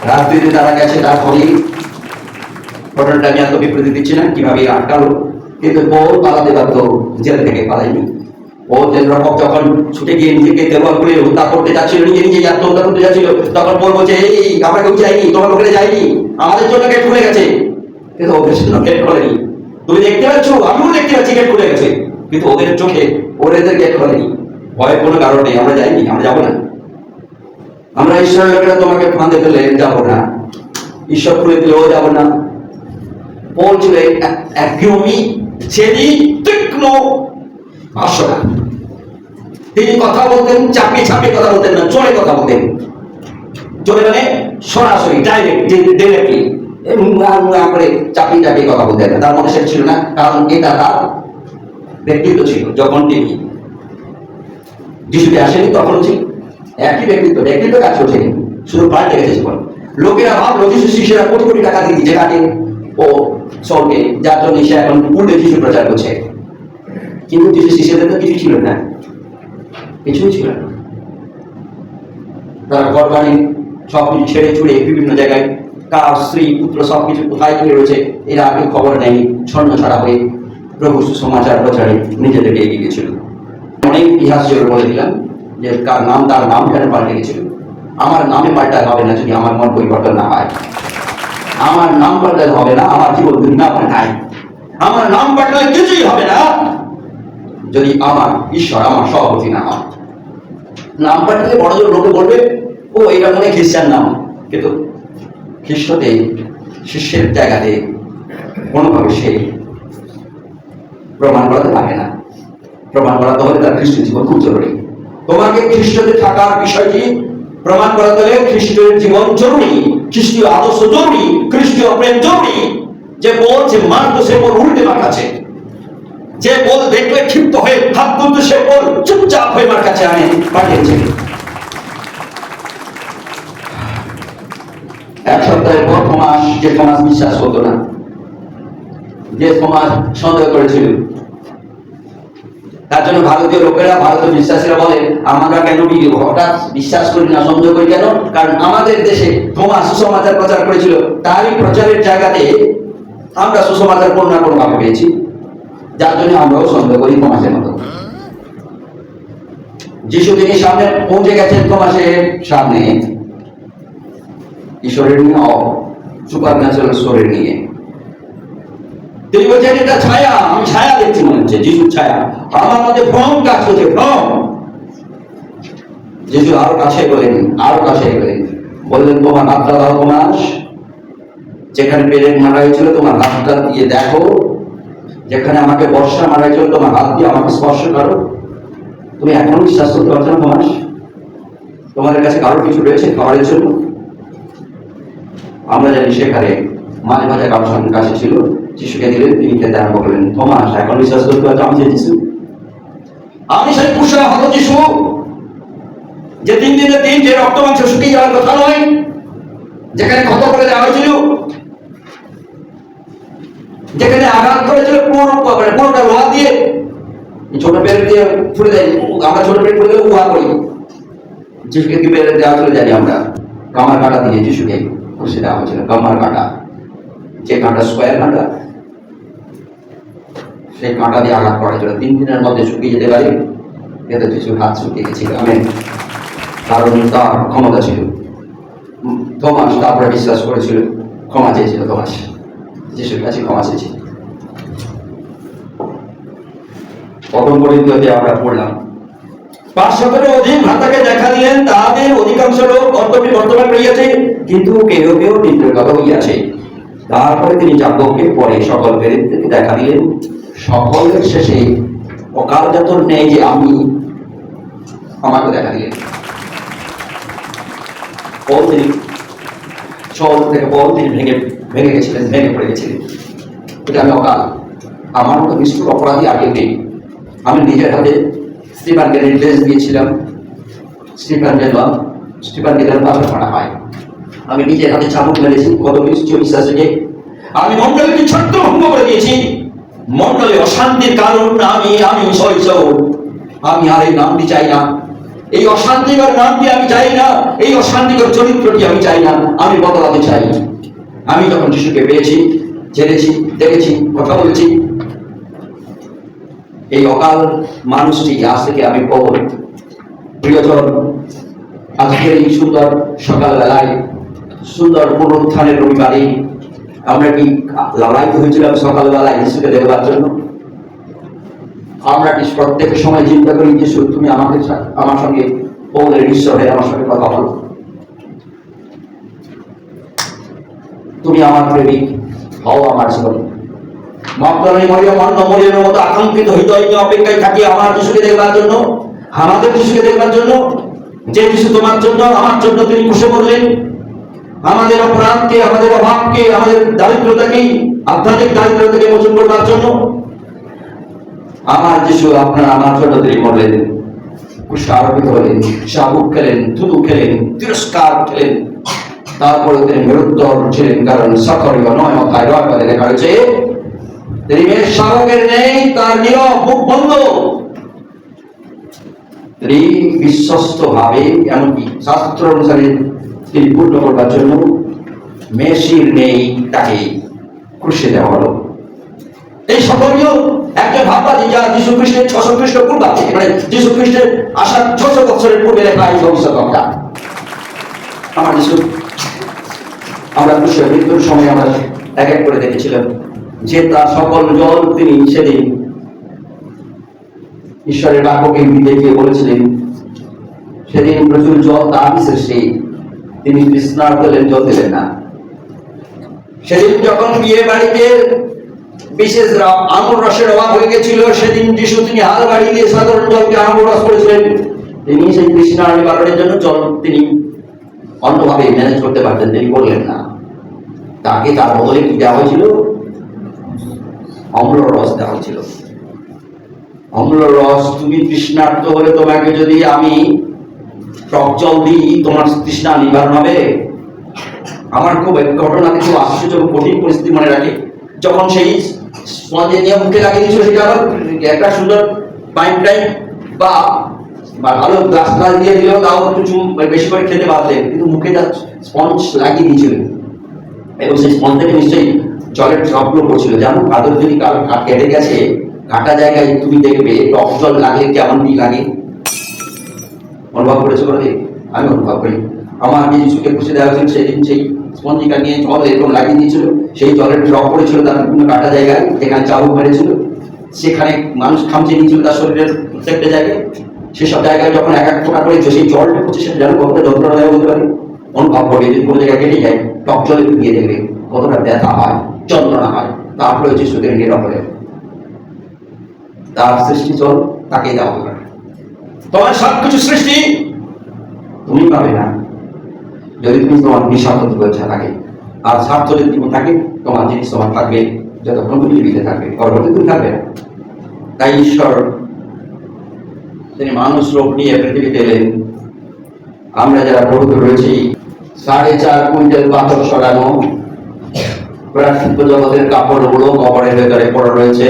রাত্রিতে তারা গেছে। তারপরে ঘটনাটা আমি এত বিবৃতি দিচ্ছি না কিভাবে আটকালো, কিন্তু পৌল পালাতে বাধ্য, জেল থেকে পালায়নি। ও জেল রক্ষক যখন ছুটে গিয়ে নিজেকে দেওয়াল করে হত্যা করতে যাচ্ছিল, নিজে আত্মহত্যা করতে যাচ্ছিল, তখন পৌল বলছে, এই আমরা কেউ যাইনি, তোমার ওখানে যাইনি, আমাদের জন্য গেট খুলে গেছে। কিন্তু ওদের জন্য গেট খোলেনি। তুমি দেখতে পাচ্ছ, আমিও দেখতে পাচ্ছি গেট খুলে গেছে, কিন্তু ওদের চোখে ওদের গেট খোলেনি। ভয়ের কোনো কারণ নেই, আমরা যাইনি, আমরা যাবো না, আমরা ঈশ্বরের লোকেরা তোমাকে ফাঁদে ফেলে যাবো না। ঈশ্বর খুলে দিলেও যাব না। পৌল ছিল একদমই ছেড়ি তীক্ষ্ণ ভাষা। তিনি কথা বলতেন, চাপিয়ে চাপিয়ে কথা বলতেন না, জোরে কথা বলতেন। জোরে মানে সরাসরি ডাইরেক্টলি করে চাপিয়ে চাপিয়ে কথা বলতেন না। তার মনে সে ছিল না, কারণ এটা তার ব্যক্তিত্ব ছিল। যখন তিনি যিশুকে আসেনি তখন ছিল একই ব্যক্তিত্ব কাজ করছেন, শুধু পাল্টে গেছে জীবন। লোকেরা ভাবলো যিশু শিষ্যরা কোটি কোটি টাকা দিয়ে দিচ্ছে কাটে ও সলকে, যার জন্য সে এখন পূর্বে যিশু প্রচার করছে। কিন্তু যিশু শিষ্যদের তো কিছু ছিল না, কিছুই ছিল না। তারা ঘর বাড়ি সবকিছু ছেড়ে ছুড়ে বিভিন্ন জায়গায় তার স্ত্রী পুত্র সবকিছু কোথায় কি রয়েছে এরা আগে খবর নেয়নি, ছন্ন ছাড়া হয়ে প্রভু সুসমাচার প্রচারে নিজেদেরকে এগিয়ে গিয়েছিল। অনেক ইতিহাস জোরে বলে দিলাম যে কার নাম তার নাম কেন পাল্টে গেছিল। আমার নামে পাল্টাতে হবে না যদি আমার মন পরিবর্তন না হয়। আমার নাম পাল্টাতে হবে না আমার জীবন যদি না পাল্টায়। আমার নাম পাল্টালে কিছুই হবে না যদি আমার ঈশ্বর আমার সভাপতি না হয়। নাম পাল্টালে বড় জোর লোকে বলবে ও এটা মনে খ্রিস্টান নাম, কিন্তু খ্রিস্টতে শিষ্যের জায়গাতে কোনোভাবে সে প্রমাণ করাতে লাগে না। প্রমাণ করাতে হলে তার খ্রিস্ট জীবন খুব জরুরি। তোমাকে খ্রিস্টতে থাকার বিষয়টি প্রমাণ করাতে হলে খ্রিস্টের জীবন জরুরি, খ্রিস্টীয় আদর্শ জরুরি, খ্রিস্টীয় প্রেম জরুরি। যে বলছে মারতো সে বল উল্টে মার কাছে, যে বল দেখলে ক্ষিপ্ত হয়ে হাত তুলতো সে বল চুপচাপ হয়ে মার কাছে আমি পাঠিয়েছি। এক সপ্তাহের পর যে থমাস বিশ্বাস করতো না, যে থমাস সন্দেহ করেছিল, তার জন্য ভারতীয় লোকেরা, ভারতীয় বিশ্বাসীরা বলে আমরা কেন হঠাৎ বিশ্বাস করি না, সন্দেহ করি কেন? কারণ আমাদের দেশে থমাস সুসমাচার প্রচার করেছিল, তারই প্রচারের জায়গাতে আমরা সুসমাচার কোনো না কোনো ভাবে পেয়েছি, যার জন্য আমরাও সন্দেহ করি থমাসের মতো। যিশু তিনি সামনে পৌঁছে গেছেন থমাসের সামনে ঈশ্বরের নিয়ে, সুপার ন্যাচারাল শরীর নিয়ে। তিনি বলছেন এটা ছায়া, আমি ছায়া দেখছি মনে হচ্ছে, যিশুর ছায়া আমার মধ্যে ভ্রম কাজ করছে, ভ্রম। যিশু আরো কাছে গেলেন, আরো কাছে গেলেন, বললেন তোমার হাতটা দাও থমাস, যেখানে পেরেক মারা হয়েছিল তোমার হাতটা দিয়ে দেখো, যেখানে আমাকে বর্ষা মারা হয়েছিল তোমার হাত দিয়ে আমাকে স্পর্শ করো। তুমি এখনো বিশ্বাস করতে পারছো না থমাস? তোমাদের কাছে কারো কিছু রয়েছে খাবারের জন্য? আমরা জানি সেখানে মাঝে মাঝে কারোর সঙ্গে কাছে ছিল, যিশুকে দিলেন, তিনি খেতে আরম্ভ করলেন। থমাস এখন বিশ্বাস করতে পারছো আমি যে যিশু? আমি সেই কুশলা হত যিশু, যে 3 দিনের দিন যে রক্ত মাংস শুকিয়ে যাওয়ার কথা নয়, যেখানে ক্ষত করে দেওয়া হয়েছিল, যেখানে আঘাত করেছিল পুরোটা লোহা দিয়ে, ছোট পেরেক দিয়ে ফুলে দেয়। আমরা ছোট পেরেক ফুলে দিলে উহা করি, যিশুকে কি পেরেক দেওয়া চলে জানি আমরা? কামার কাটা দিয়ে যিশুকে খুশি দেওয়া হয়েছিল, কামার কাটা, যে কাঁটা স্কোয়ার কাঁটা, সেই কাঁটা দিয়ে আঘাত করা ছিল। 3 দিনের মধ্যে শুকিয়ে যেতে পারে, এতে যিশুর হাত শুকিয়ে গেছিল। আমেন। কারণ তার ক্ষমতা ছিল। থমাস তারপরে বিশ্বাস করেছিল, ক্ষমা চেয়েছিল। থমাস যিশুর কাছে ক্ষমা চেয়েছিল। প্রথম পরিচিতিতে আমরা পড়লাম 500-এরও অধিক ভ্রাতাকে দেখা দিলেন, তাদের অধিকাংশ লোক কর্তব্যে বর্তমান রইয়াছে, কিন্তু কেউ কেউ নির্দয়গত হইয়াছে। তারপরে তিনি যাকবকে পরে সকল প্রেরিতকে দেখা দিলেন। সকলের শেষে অকালজাতর নেই যে আমি, আমাকে দেখা দিলেন। তিনি ভেঙে গেছিলেন, ভেঙে পড়ে গেছিলেন। এটা আমি অকাল, আমার মতো নিষ্ঠুর অপরাধী আগে নেই। আমি নিজের হাতে স্টিফানকে নির্দেশ দিয়েছিলাম, স্টিফানকে যেন পাথর মারা হয়। আমি নিজের হাতে চাবুক মেরেছি কত বিশ্বাসকে। আমি মন্ডলীকে ছত্রভঙ্গ করে দিয়েছি। মন্ডলে অশান্তির কারণ আমি শৈশব। আমি আর এই নামটি চাই না, এই অশান্তিকর নামটি আমি চাই না, এই অশান্তিকর চরিত্রটি আমি চাই না, আমি বদলাতে চাই। আমি যখন যিশুকে পেয়েছি, জেনেছি, দেখেছি, কথা বলেছি, এই অকাল মানুষটি আজ থেকে আমি পবন। প্রিয়জন, আজকের এই সুন্দর সকালবেলায়, সুন্দর পুনরুত্থানের রবিবারে আমরা কি লালায়িত হয়েছিলাম সকালবেলায় যিশুকে দেখবার জন্য? আমরা কি প্রত্যেকের সময় চিন্তা করি যিশু তুমি আমার সঙ্গে পৌলের ঈশ্বর হয়ে আমার সঙ্গে কথা বলো? তুমি আমার প্রেমিক, হও আমার জীবন। মগদলের মরিয়ম অন্য মরিয়মের মতো আকাঙ্ক্ষিত হৃদয় নিয়ে অপেক্ষায় থাকি আমার যিশুকে দেখবার জন্য, আমাদের যিশুকে দেখবার জন্য, যে যিশু তোমার জন্য আমার জন্য তিনি বসে পড়লেন, আমাদের অপরাধকে, আমাদের অভাবকে, আমাদের দারিদ্রতাকে, আধ্যাত্মিক দারিদ্রতাকে মোচন করবার জন্য। আমার যিশু আপনার আমার জন্য তিনি মরলেন, কুশারোপিত হলেন, শাবুক খেলেন, থুতু খেলেন, তিরস্কার খেলেন, তারপরে তিনি মেরুত্তর ছিলেন, কারণ সকরীয় 9 লেখা রয়েছে তিনি মেষ শাবকের নেই, তার নীরব মুখ বন্ধ। তিনি বিশ্বস্ত ভাবে, এমনকি শাস্ত্র অনুসারে তিনি পূর্ণ করবার জন্য মেষির নেই, তাকে ক্রুশে দেওয়া হলো। এই সকলীয় একজন ভাববাদী যা যীশু খ্রিস্টের 600 খ্রিস্ট পূর্বাব্দে, মানে যীশু খ্রিস্টের আসার 600 বছরের পূর্বে লেখা এই ভবিষ্যৎবাণীটা। আমার যীশু, আমরা ক্রুশের মৃত্যুর সময় আমরা এক এক করে দেখেছিলাম যে তার সকল জল তিনি সেদিন ঈশ্বরের বাক্যকে দেখে বলেছিলেন, সেদিন প্রচুর জল তার সৃষ্টি, তিনি স্নান করলেন, জল দিলেন না। সেদিন যখন বিয়ে বাড়িতে বিশেষ আঙুর রসের অভাব হয়ে গেছিল, সেদিন যিশু তিনি হাল বাড়িয়ে দিয়ে সাধারণ জলকে আঙুর রস করেছিলেন। তিনি সেই তৃষ্ণা নিবারণের জন্য জল তিনি অন্যভাবে ম্যানেজ করতে পারতেন, তিনি করলেন না। তাকে তার বদলে কি দেওয়া হয়েছিল? অম্ল রস দেওয়া হয়েছিল। অম্ল রস, তুমি তৃষ্ণার্ত হলে তোমাকে যদি আমি টক জল দিই, তোমার তৃষ্ণা নিবারণ হবে? আমার খুব ঘটনাতে খুব আশ্চর্য কঠিন পরিস্থিতি মনে রাখি, যখন সেই স্পঞ্জে নিয়ে মুখে লাগিয়ে দিয়েছিল, সেটা আবার একটা সুন্দর পাইপ টাইপ বা ভালো গ্লাস গ্লাস দিয়ে দিলেও তাও একটু বেশি করে খেতে পারতেন, কিন্তু মুখে তার স্পঞ্জ লাগিয়ে দিয়েছিলেন এবং সেই স্পঞ্জ থেকে নিশ্চয়ই জলের ড্রপগুলো পড়ছিল। যেমন কাদর যদি কারো কেটে গেছে, কাটা জায়গায় তুমি দেখবে টক জল লাগলে কেমন কি লাগে, অনুভব করেছো? বলে আমি অনুভব করি। আমার যে যিশুকে খুশি দেওয়া হয়েছিল, সেদিন সেই স্পঞ্জিকা নিয়ে জল এরকম লাগিয়ে দিয়েছিল, সেই জলের ড্রপ পড়েছিল তার বিভিন্ন কাটা জায়গায়, যেখানে চাবুক মেরেছিল, সেখানে মানুষ খামচে নিয়েছিল তার শরীরের প্রত্যেকটা জায়গায়। সেসব জায়গায় যখন এক এক ফোঁটা করে সেই জলটা পড়ছে, সেটা যেন কতটা যন্ত্রণাদায়ক হতে পারে অনুভব করবে। যদি কোনো জায়গায় কেটে যায়, টক জলে দিয়ে দেখবে কতটা ব্যথা হয়, যন্ত্রণা হয়। তারপরে যিশুকে নীরব হলে তার সৃষ্টি জল তাকে দেওয়া হবে। তোমার সবকিছু সৃষ্টি তুমি পাবে না যদি তুমি তোমার নিঃস্বার্থ ইচ্ছা থাকে। আর স্বার্থ যদি থাকে, তোমার জিনিস তোমার থাকবে যতক্ষণ তুমি জীবিত থাকবে, পরবর্তী তুমি থাকবে না। তাই ঈশ্বর তিনি মানুষ রূপ নিয়ে পৃথিবীতে এলেন। আমরা যারা প্রভুত্ব রয়েছি, 4.5 কুইন্টাল পাথর সরানো প্রাকৃতিক জগতের কাপড়গুলো কবরের ভেতরে পড়ে রয়েছে।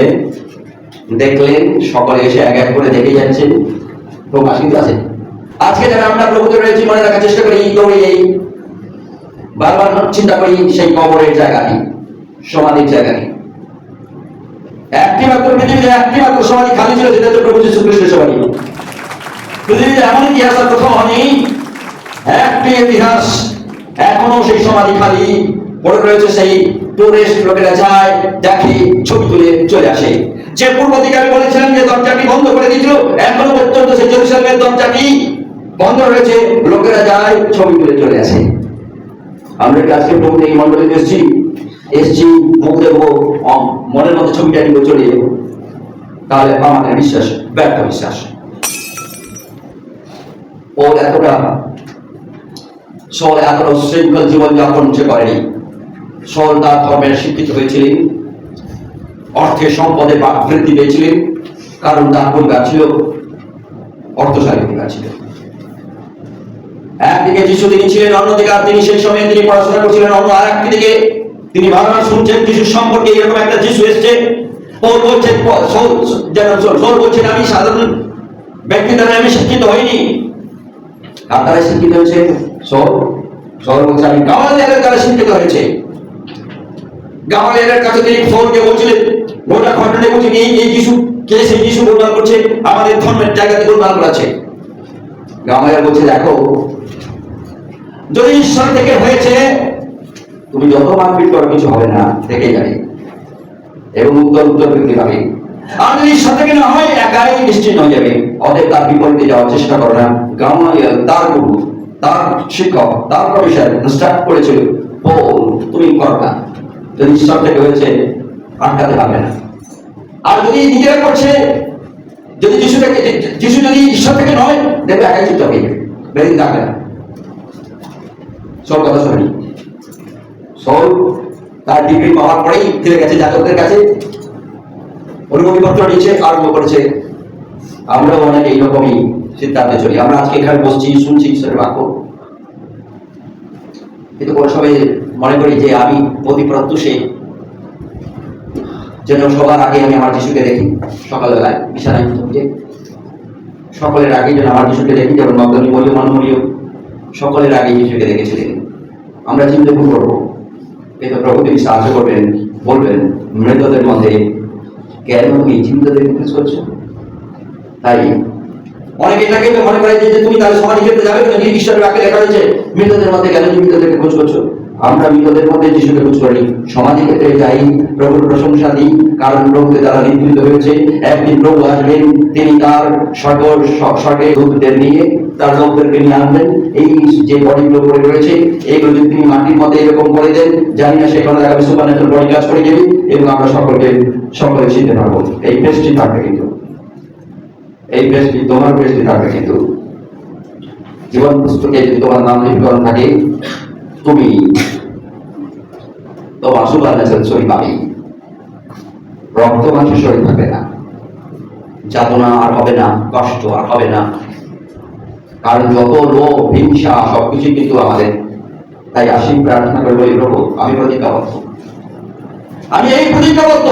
দেখলেন, সকলে এসে এক এক করে দেখে যাচ্ছেন, প্রকাশ কিন্তু আছে। আজকে যারা আমরা প্রভুত্ব রয়েছি, মনে রাখার চেষ্টা করি, দৌড়ে এই বারবার চিন্তা করি সেই কবরের জায়গাটি, সমাধির জায়গাটি। একটি মাত্র পৃথিবীতে একটি মাত্র সমাধি খালি ছিল, যেটা হচ্ছে প্রভু যীশু খ্রিস্টের সমাধি। পৃথিবীতে এমন ইতিহাস আর কোথাও হয়নি। একটি ইতিহাস, এখনো সেই সমাধি খালি পড়ে রয়েছে। সেই টুরিস্ট লোকেরা যায়, দেখে, ছবি তুলে চলে আসে। যে পূর্ব দিকে আমি বলেছিলাম যে দরজাটি বন্ধ করে দিয়েছিল, এখনো পর্যন্ত সেই জেরুজালেমের দরজাটি বন্ধ রয়েছে। লোকেরা যায়, ছবি তুলে চলে আসে। আমরা আজকে প্রভু এই মন্ডলীতে এসছি, মুখ দেখবো, মনের মধ্যে ছবিটা নিয়ে চলে যাবো, তাহলে আমাদের বিশ্বাস ব্যর্থ বিশ্বাস। ও এতটা শৃঙ্খল জীবনযাপন সে করেনি। সল তার ধর্মের শিক্ষিত হয়েছিলেন, অর্থের সম্পদে বৃদ্ধি পেয়েছিলেন, কারণ তার পরিবার ছিল অর্থশালী পরিবার ছিল। একদিকে যিশু তিনি ছিলেন, অন্যদিকে তিনি সেই সময় তিনি পড়াশোনা করছিলেন, অন্য আর একটি দিকে তিনি বারবার শুনছেন যিশুর সম্পর্কে এরকম একটা যিশু এসছে। পৌল বলছেন, সৌল বলছেন, আমি সাধারণ ব্যক্তি দ্বারা আমি শিক্ষিত হইনি। কার দ্বারা শিক্ষিত হয়েছে? সৌল বলছে, আমি গামালিয়েলের দ্বারা শিক্ষিত হয়েছে। গামালিয়েলের কাছে তিনি সৌলকে বলছিলেন, গোটা ঘটনা বলছেন, এই যিশু কে? সেই যিশু গোলমাল করছে, আমাদের ধর্মের জায়গাতে গোলমাল করাচ্ছে। গামালিয়েল বলছে, দেখো, যদি ঈশ্বর থেকে হয়েছে, তুমি যত মারপিট করো কিছু হবে না, থেকে যাবে এবং উত্তর বৃদ্ধি পাবে। আর যদি ঈশ্বর থেকে না হয়, একাই নিশ্চিত হয়ে যাবে। অতএব তার বিপরীতে যাওয়ার চেষ্টা করো না। গামালিয়েল তার গুরু, তার শিক্ষক, তার প্রফেসর ইনস্ট্রাক্ট করেছিল, পৌল, তুমি তুমি করো না। যদি ঈশ্বর থেকে হয়েছে আটকাতে পারবে না। আর যদি নিজেরা করছে, যদি যিশু যদি ঈশ্বর থেকে নয়, দেখবে একাই চুপ হবে, বেদিন থাকবে না। সব কথা শোনেনি। সব তার ডিগ্রি পাওয়ার পরেই ফিরে গেছে যাজকদের কাছে, অনুমতিপত্র নিচ্ছে, আরম্ভ করেছে। আমরাও অনেক এইরকমই সিদ্ধান্তে চলি। আমরা আজকে এখানে বসছি, শুনছি ঈশ্বরের বাক্য, কিন্তু কোনো সময় মনে করি যে আমি অতি প্রত্যুষে যেন সবার আগে আমি আমার যিশুকে দেখি। সকালবেলায় বিছানায় সকলের আগে যেন আমার যিশুকে দেখি, যেমন মগদলী মরিয়ম, মরিয়ম সকলের আগে যিশুকে দেখেছিলেন। আমরা চিন্তা করবো, কিন্তু প্রভু তিনি সাহায্য করবেন, বলবেন মৃতদের মধ্যে কেন তুমি চিন্তাদের খোঁজ করছো। তাই অনেকে এটাকে মনে করে যে তুমি তাহলে সমাধি ক্ষেত্রে যাবে, নাকি ঈশ্বরের বাক্যে লেখা হয়েছে মৃতদের মধ্যে কেন তুমি মৃতদেরকে খোঁজ করছো। আমরা মৃতদের মধ্যে যিশুকে খোঁজ করি, সমাধি ক্ষেত্রে যাই, প্রভুর প্রশংসা দিই, কারণ প্রভুকে তারা নির্মিত হয়েছে। একদিন প্রভু আসবেন, তিনি তার স্বর্গে দূতদের নিয়ে তার লোকদেরকে নিয়ে আনবেন। এই যে বডিগুলো পড়ে রয়েছে, এইগুলো যদি তিনি মাটির মধ্যে এরকম করে দেন, জানি না সেখানে দেখা যাবে সুপারন্যাচুরাল বডি কাজ করে যাবে, এবং আমরা সকলে চিনতে পারবো। এই পেস্টটি থাকবে, কিন্তু এই পেস্টটি তোমার পেস্টটি থাকবে, কিন্তু জীবন পুস্তকে যদি তোমার নাম লিপিকরণ থাকে, তুমি তোমার সুপারন্যাচুরাল শরীর পাবে। রক্ত মাংসের শরীর থাকবে না, যাতনা আর হবে না, কষ্ট আর হবে না, কারণ যত লোভ, হিংসা সবকিছু কিন্তু আমাদের। তাই আসি প্রার্থনা করে বলি, প্রভু আমি প্রতিজ্ঞাবদ্ধ, আমি এই প্রতিজ্ঞাবদ্ধ,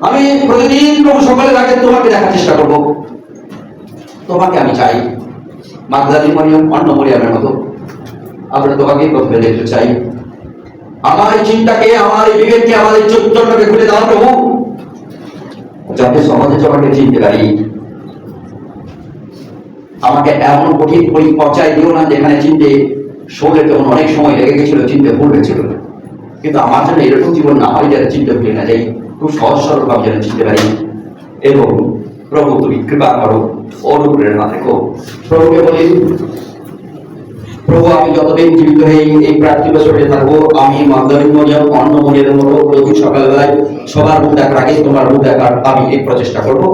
আমি প্রতিদিন প্রভু সকালের আগে তোমাকে দেখার চেষ্টা করবো। তোমাকে আমি চাই, মাগদলী মরিয়ম, অন্য মরিয়মের মতো আমরা তোমাকে প্রথমে দেখতে চাই। আমার এই চিন্তাকে, আমার এই বিবেককে, আমার এই চৈতন্যকে খুলে দাও প্রভু, যাতে সমাজে তোমাকে চিনতে পারি। আমাকে এমন কঠিন পর্যায়ে দিও না যেখানে চিনতে শোলে তখন অনেক সময় লেগে গেছিল, চিনতে ভুল হয়েছিল। কিন্তু আমার জন্য এরকম জীবন না হয় যেন চিনতে ভুলে না যাই, খুব সহজ সরল ভাবে যেন চিনতে পারি। এবং প্রভু তুমি কৃপা করো, অনুপ্রেরণা থেকো। প্রভুকে বলি, প্রভু আমি যতদিন জীবিত হয়ে এই পার্থিব শরীরে থাকবো, আমি মাগদলী মরিয়ম, অন্য মরিয়মের মতো প্রতি সকালবেলায় সবার মুখ দেখার আগে তোমার মুখ দেখার আমি এই প্রচেষ্টা করবো।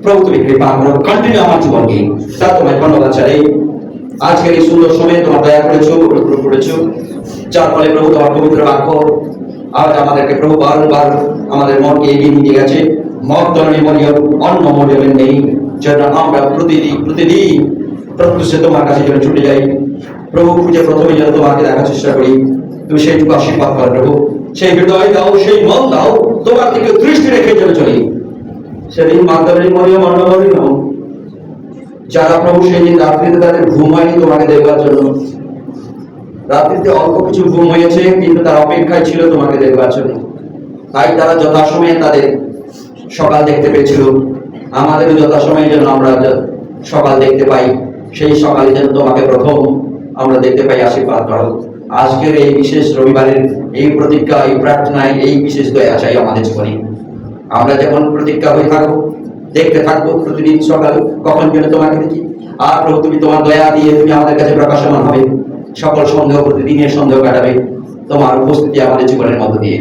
প্রভু তুমি কৃপা করো, কন্টিনিউ আমার জীবনকে। তা তোমায় ধন্যবাদ চাই। আজকের এই সুন্দর সময়ে তোমার দয়া করেছো, অনুগ্রহ করেছো, যার ফলে প্রভু তোমার পবিত্র বাক্য আজ আমাদেরকে প্রভু বারবার আমাদের মনকে এগিয়ে নিয়ে গেছে। মাগদলী মরিয়ম, অন্য মরিয়মের নেই, যেন আমরা প্রতিদিন প্রত্যুষে তোমার কাছে যেন ছুটে যাই। প্রভু খুঁজে প্রথমে যেন তোমাকে দেখার চেষ্টা করি। তুমি সেইটুকু আশীর্বাদ করো প্রভু, সেই হৃদয় দাও, সেই মন দাও, তোমার দিকে দৃষ্টি রেখে যেন চলি। সেদিন মাগদলী মরিয়ম, অন্য মরিয়ম যারা প্রভু সেই দিন রাত্রিতে তাদের ঘুম হয়নি তোমাকে দেখবার জন্য, রাত্রিতে অল্প কিছু ঘুম হয়েছে, কিন্তু তার অপেক্ষায় ছিল তোমাকে দেখবার জন্য। তাই তারা যথাসময়ে তাদের সকাল দেখতে পেয়েছিল। আমাদেরও যথাসময়ে যেন আমরা সকাল দেখতে পাই, সেই সকালে যেন তোমাকে প্রথম আমরা দেখতে পাই। আশীর্বাদ করো। আজকের এই বিশেষ রবিবারের এই প্রতিজ্ঞা, এই প্রার্থনায় এই বিশেষ দয়া চাই আমাদের জীবনে। আমরা যেমন প্রতিজ্ঞা হয়ে থাকবো, দেখতে থাকবো প্রতিদিন সকাল কখন যেন তোমাকে দেখি। আর প্রভু তুমি তোমার দয়া দিয়ে তুমি আমাদের কাছে প্রকাশমান হবে, সকল সন্দেহ, প্রতিদিনের সন্দেহ কাটাবে তোমার উপস্থিতি আমাদের জীবনের মধ্য দিয়ে।